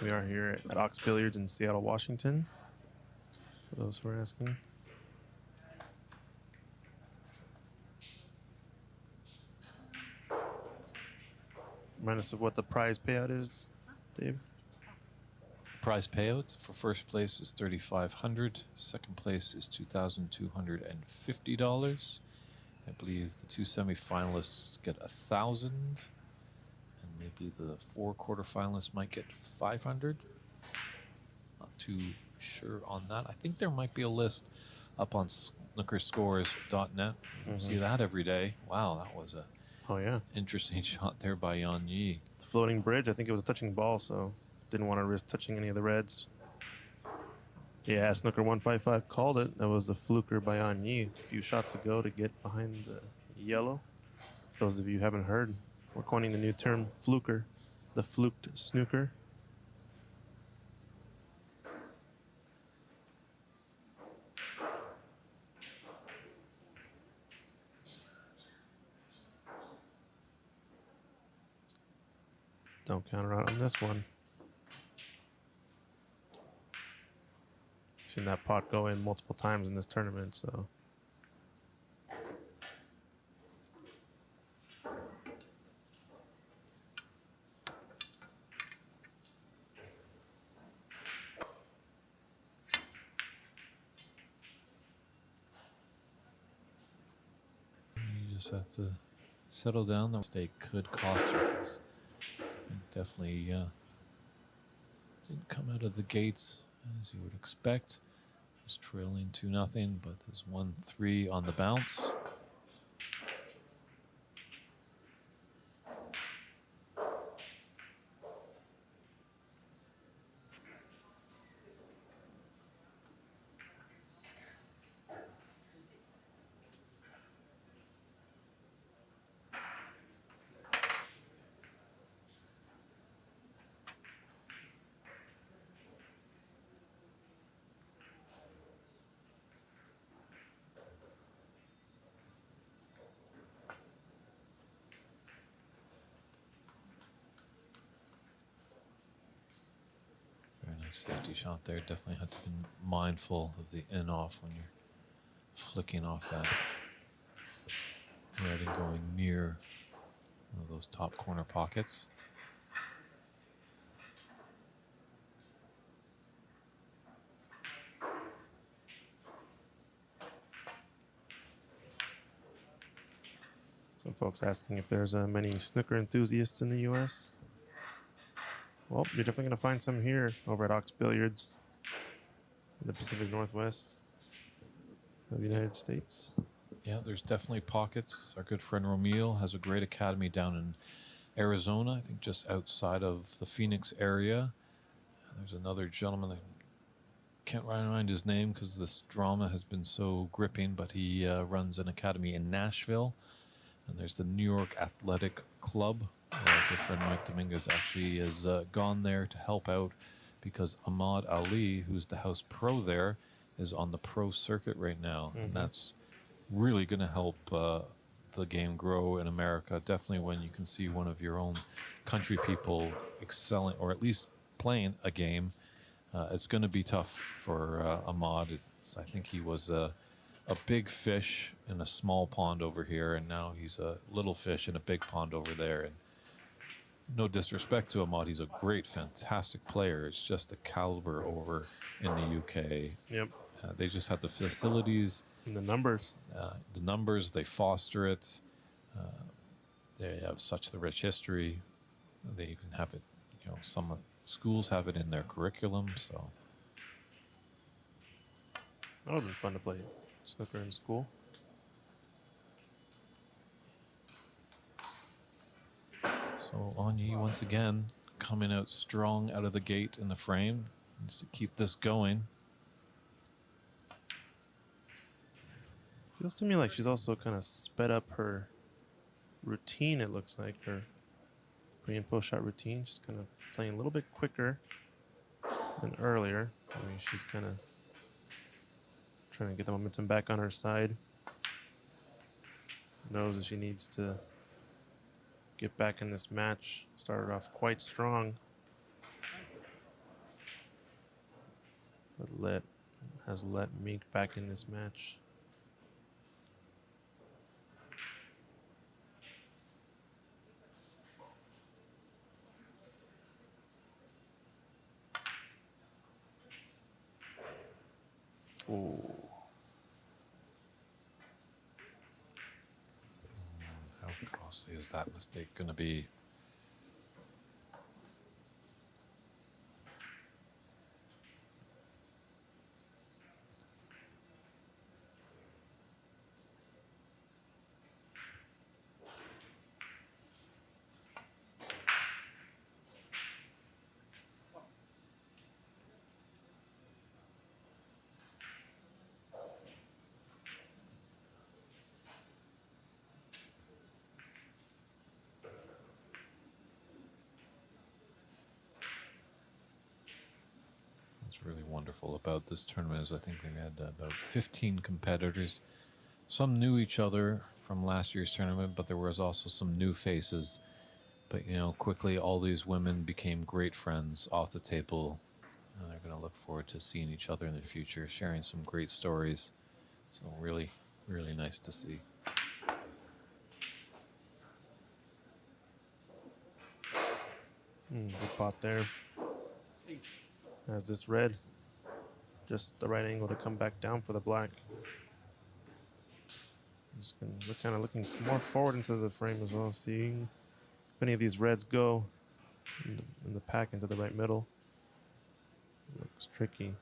We are here at Ox Billiards in Seattle, Washington, for those who are asking. Remind us of what the prize payout is, Dave. Prize payouts for first place is $3,500. Second place is $2,250. I believe the two semifinalists get $1,000, and maybe the 4 quarterfinalists might get $500. Not too sure on that. I think there might be a list up on snookerscores.net. See that every day. Wow, that was a Oh, yeah. interesting shot there by ngonyee. The floating bridge, I think it was a touching ball, so didn't want to risk touching any of the reds. Yeah, Snooker 155 called it. That was a fluker by ngonyee a few shots ago to get behind the yellow. For those of you who haven't heard, we're coining the new term fluker, the fluked snooker. Don't count her out on this one. Seen that pot go in multiple times in this tournament, so. You just have to settle down. The mistake could cost her. It definitely didn't come out of the gates as you would expect. Just trailing 2-0, but there's 1-3 on the bounce. Very nice safety shot there. Definitely had to be mindful of the in-off when you're flicking off that red and going near one of those top corner pockets. Some folks asking if there's many snooker enthusiasts in the U.S. Well, you're definitely going to find some here over at Ox Billiards in the Pacific Northwest of the United States. Yeah, there's definitely pockets. Our good friend Romil has a great academy down in Arizona, I think just outside of the Phoenix area. There's another gentleman, I can't remind his name because this drama has been so gripping, but he runs an academy in Nashville. And there's the New York Athletic Club. Our good friend Mike Dominguez actually has gone there to help out because Ahmad Ali, who's the house pro there, is on the pro circuit right now. And that's really going to help the game grow in America. Definitely when you can see one of your own country people excelling, or at least playing a game, it's going to be tough for Ahmad. I think he was a big fish in a small pond over here, and now he's a little fish in a big pond over there. And no disrespect to Ahmad, he's a great, fantastic player. It's just the caliber over in the UK. Yep. They just have the facilities. And the numbers. The numbers, they foster it. They have such the rich history. They even have it, some schools have it in their curriculum, so. That would have been fun to play snooker in school. So ngonyee once again coming out strong out of the gate in the frame. Just to keep this going. Feels to me like she's also kind of sped up her routine, it looks like, her pre and post shot routine. She's kind of playing a little bit quicker than earlier. I mean, she's kind of trying to get the momentum back on her side. Knows that she needs to get back in this match. Started off quite strong, but has let Mink back in this match. Ooh. How costly is that mistake going to be? What's really wonderful about this tournament is I think they had about 15 competitors. Some knew each other from last year's tournament, but there was also some new faces. But, you know, quickly all these women became great friends off the table. And they're going to look forward to seeing each other in the future, sharing some great stories. So really, really nice to see. Good pot there. Has this red just the right angle to come back down for the black. Just gonna kind of looking more forward into the frame as well, seeing if any of these reds go in the pack into the right middle. Looks tricky.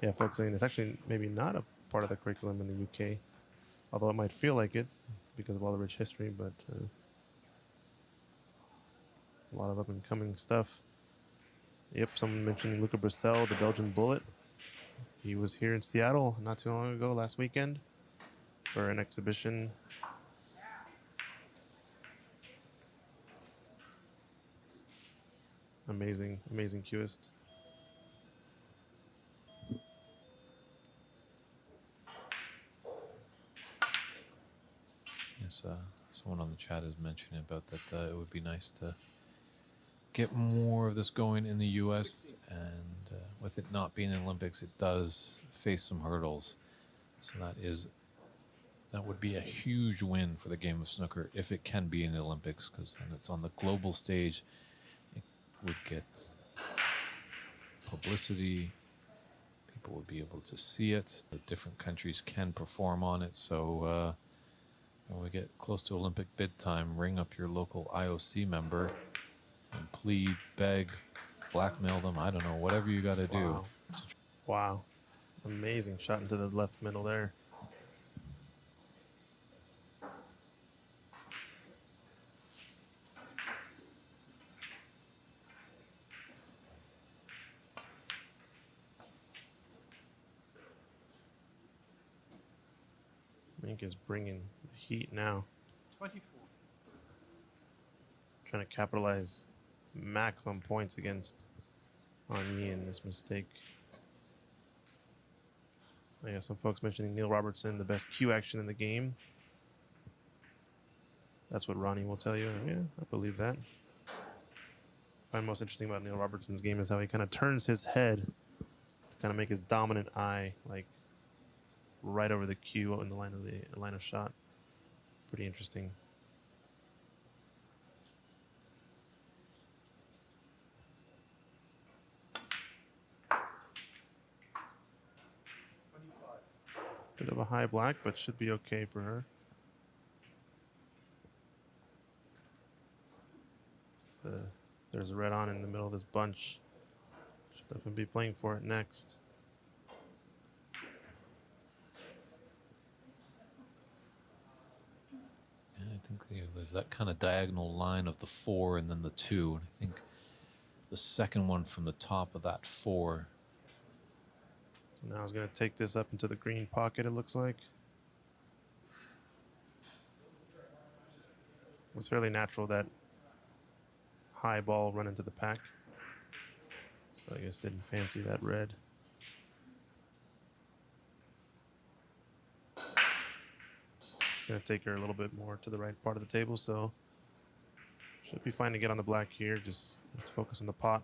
Yeah, folks, I mean, it's actually maybe not a part of the curriculum in the UK, although it might feel like it because of all the rich history, but a lot of up-and-coming stuff. Yep, someone mentioned Luca Brissell, the Belgian Bullet. He was here in Seattle not too long ago, last weekend, for an exhibition. Amazing, amazing cueist. Yes, someone on the chat is mentioning about that. It would be nice to get more of this going in the U.S. and with it not being an Olympics, it does face some hurdles. So that would be a huge win for the game of snooker if it can be in the Olympics, because then it's on the global stage. It would get publicity. People would be able to see it. The different countries can perform on it. So when we get close to Olympic bid time, ring up your local IOC member and plead, beg, blackmail them. I don't know, whatever you got to do. Wow. Wow. Amazing shot into the left middle there. Mink is bringing the heat now. 24. Trying to capitalize maximum points against ngonyee in this mistake. I got some folks mentioning Neil Robertson, the best cue action in the game. That's what Ronnie will tell you. Yeah, I believe that. What I find most interesting about Neil Robertson's game is how he kind of turns his head to kind of make his dominant eye like right over the cue in the line of shot. Pretty interesting. Bit of a high black, but should be okay for her. There's a red on in the middle of this bunch. Should definitely be playing for it next. Yeah, I think there's that kind of diagonal line of the 4 and then the 2. And I think the second one from the top of that 4. So now he's going to take this up into the green pocket, it looks like. It was fairly natural that high ball run into the pack. So I guess didn't fancy that red. It's going to take her a little bit more to the right part of the table, so should be fine to get on the black here. Just has to focus on the pot.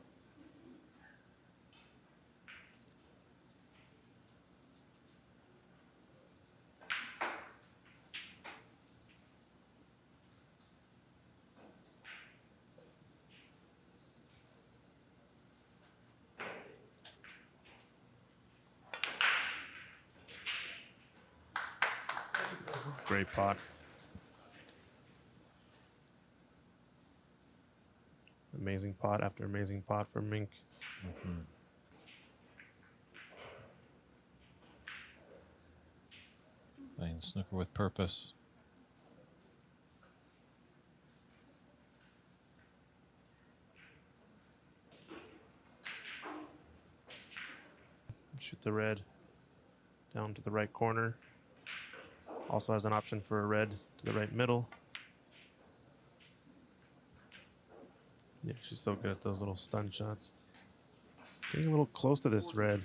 Great pot. Amazing pot after amazing pot for Mink. Playing snooker with purpose. Shoot the red down to the right corner. Also has an option for a red to the right middle. Yeah, she's so good at those little stun shots. Getting a little close to this red.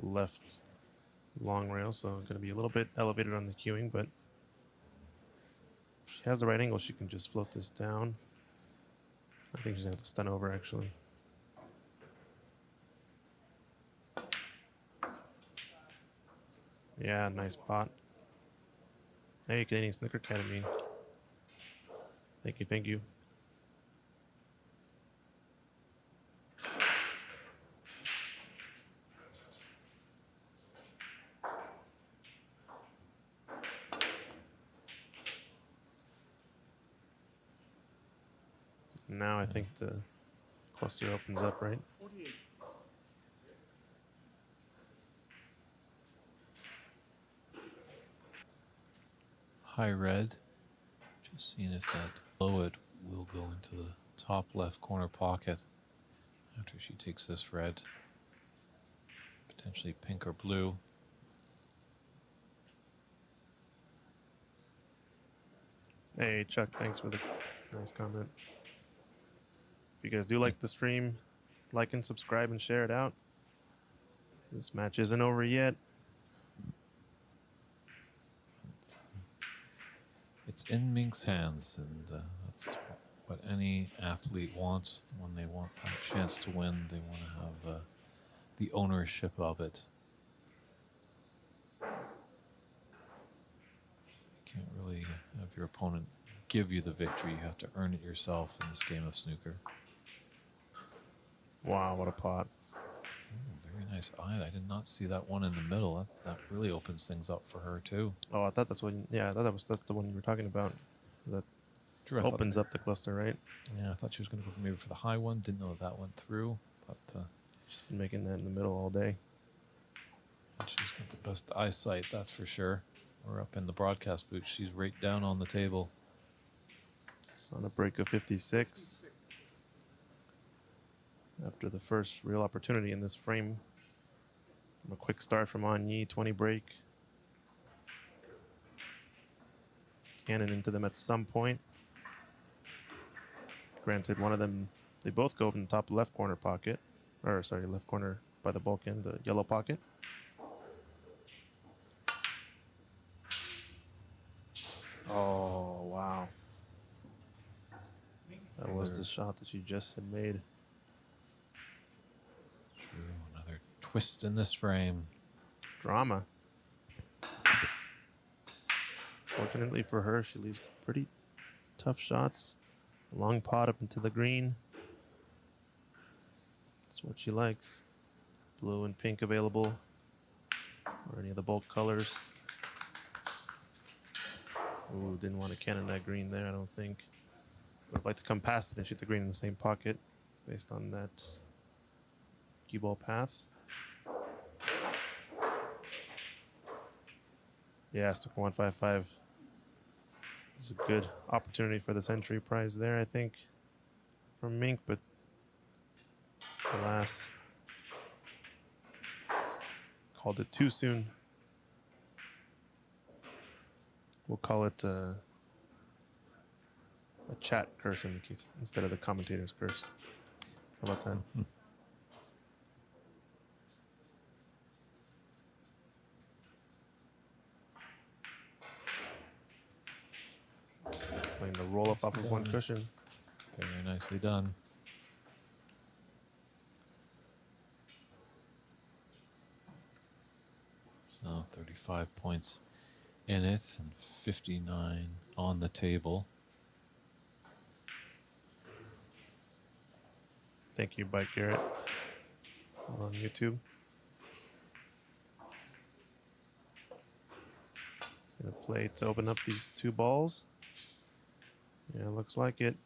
The left long rail, so going to be a little bit elevated on the queuing, but if she has the right angle, she can just float this down. I think she's going to have to stun over, actually. Yeah, nice pot. Hey, Canadian Snooker Academy. Thank you, thank you. Now I think the cluster opens up, right? 48. High red. Just seeing if that below it will go into the top left corner pocket after she takes this red. Potentially pink or blue. Hey, Chuck, thanks for the nice comment. If you guys do like the stream, like and subscribe and share it out. This match isn't over yet. It's in Mink's hands, and that's what any athlete wants when they want that chance to win. They want to have the ownership of it. You can't really have your opponent give you the victory. You have to earn it yourself in this game of snooker. Wow, what a pot. Ooh, very nice eye. I did not see that one in the middle. That really opens things up for her, too. Oh, I thought that's one. Yeah, I thought that's the one you were talking about. That True, I thought- opens up the cluster, right? Yeah, I thought she was going to go maybe for the high one. Didn't know if that went through, but She's been making that in the middle all day. she's got the best eyesight, that's for sure. We're up in the broadcast booth. She's right down on the table. So on a break of 56. After the first real opportunity in this frame. From a quick start from ngonyee, 20 break. Scanning into them at some point. Granted, one of them, they both go in the top left corner pocket. Or, sorry, left corner by the bulk end, the yellow pocket. Oh, wow. That was the shot that you just had made. True, another twist in this frame. Drama. Fortunately for her, she leaves pretty tough shots. A long pot up into the green. That's what she likes. Blue and pink available. Or any of the bulk colors. Ooh, didn't want to cannon that green there, I don't think. Would have liked to come past it and shoot the green in the same pocket based on that cue ball path. Yeah, Snooker 155. It's a good opportunity for this entry prize there, I think, from Mink, but alas, called it too soon. We'll call it a chat curse in the case instead of the commentator's curse. How about that? Playing the roll up off of one cushion. Very nicely done. So 35 points in it and 59 on the table. Thank you, Bike Garrett, on YouTube. It's going to play to open up these two balls. Yeah, looks like it.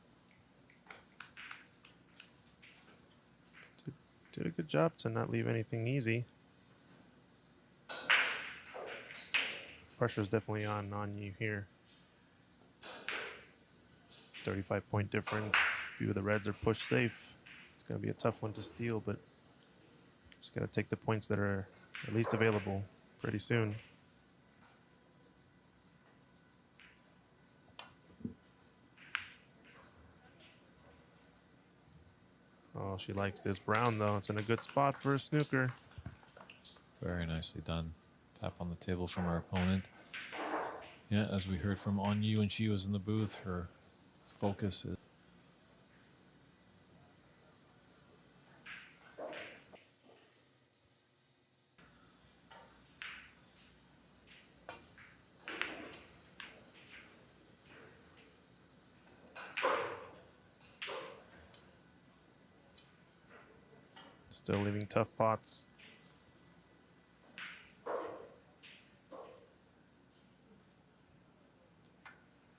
Did a good job to not leave anything easy. Pressure is definitely on you here. 35-point difference. A few of the reds are push safe. It's going to be a tough one to steal, but just got to take the points that are at least available pretty soon. Oh, she likes this brown, though. It's in a good spot for a snooker. Very nicely done. Tap on the table from our opponent. Yeah, as we heard from ngonyee when she was in the booth, her focus is Still leaving tough pots.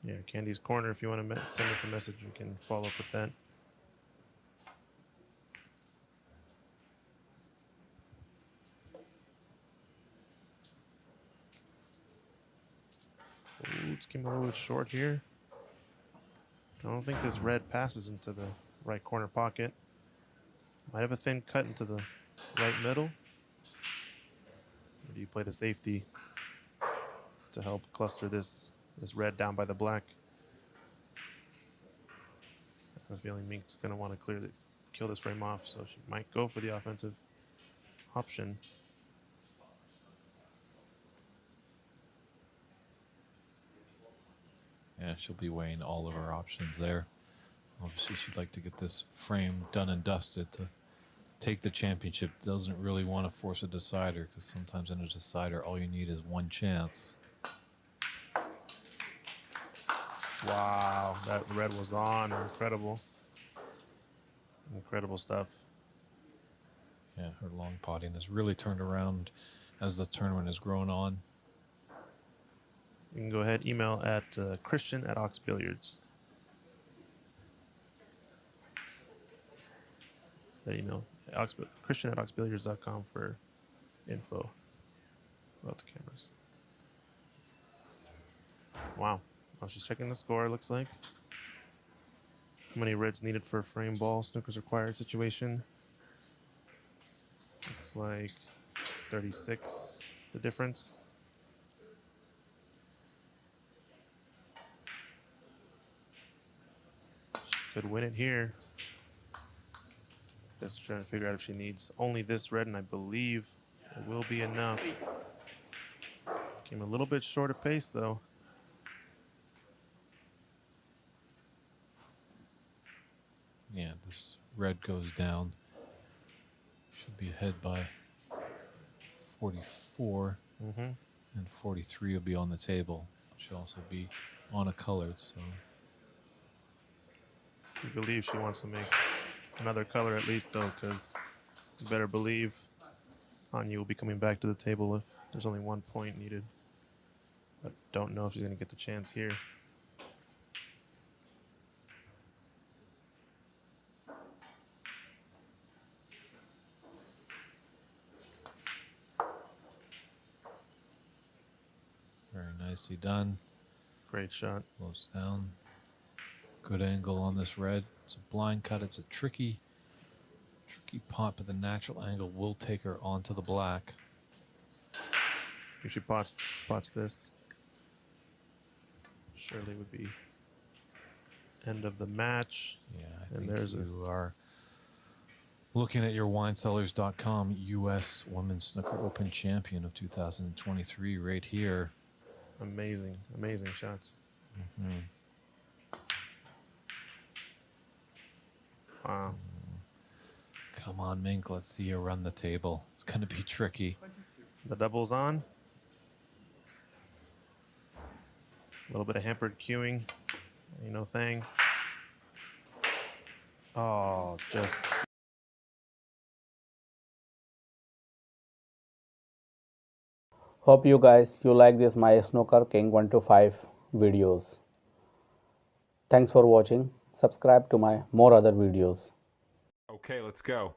Yeah, Candy's Corner, if you want to send us a message, we can follow up with that. Ooh, it's came a little bit short here. I don't think this red passes into the right corner pocket. Might have a thin cut into the right middle. Or do you play the safety to help cluster this red down by the black? I have a feeling Mink's going to want to kill this frame off, so she might go for the offensive option. yeah, she'll be weighing all of her options there. Obviously, she'd like to get this frame done and dusted to take the championship. Doesn't really want to force a decider, because sometimes in a decider, all you need is one chance. Wow, that red was on. Incredible. Incredible stuff. Yeah, her long potting has really turned around as the tournament has grown on. You can go ahead, email at Christian@Ox Billiards. That email, Christian@oxbilliards.com for info about the cameras. Wow. Oh, she's checking the score, looks like. How many reds needed for a frame ball? Snookers required situation. Looks like 36, the difference. She could win it here. Just trying to figure out if she needs only this red, and I believe it will be enough. Came a little bit short of pace, though. Yeah, this red goes down. Should be ahead by 44. Mm-hmm. And 43 will be on the table. Should also be on a colored, so. You believe she wants to make another color at least, though, because you better believe ngonyee will be coming back to the table if there's only 1 point needed. But don't know if she's going to get the chance here. Very nicely done. Great shot. Close down. Good angle on this red. It's a blind cut. It's a tricky pot, but the natural angle will take her onto the black. If she pots this, surely would be end of the match. Yeah, I And think there's you are looking at your winesellers.com U.S. Women's Snooker Open Champion of 2023 right here. amazing, amazing shots. Mhm. Wow. Come on, Mink. Let's see you run the table. It's going to be tricky. 22. The double's on. A little bit of hampered queuing. Ain't no thing. Oh, just Hope you guys like this my Snooker King 125 videos. Thanks for watching. Subscribe to my more other videos. Okay, let's go.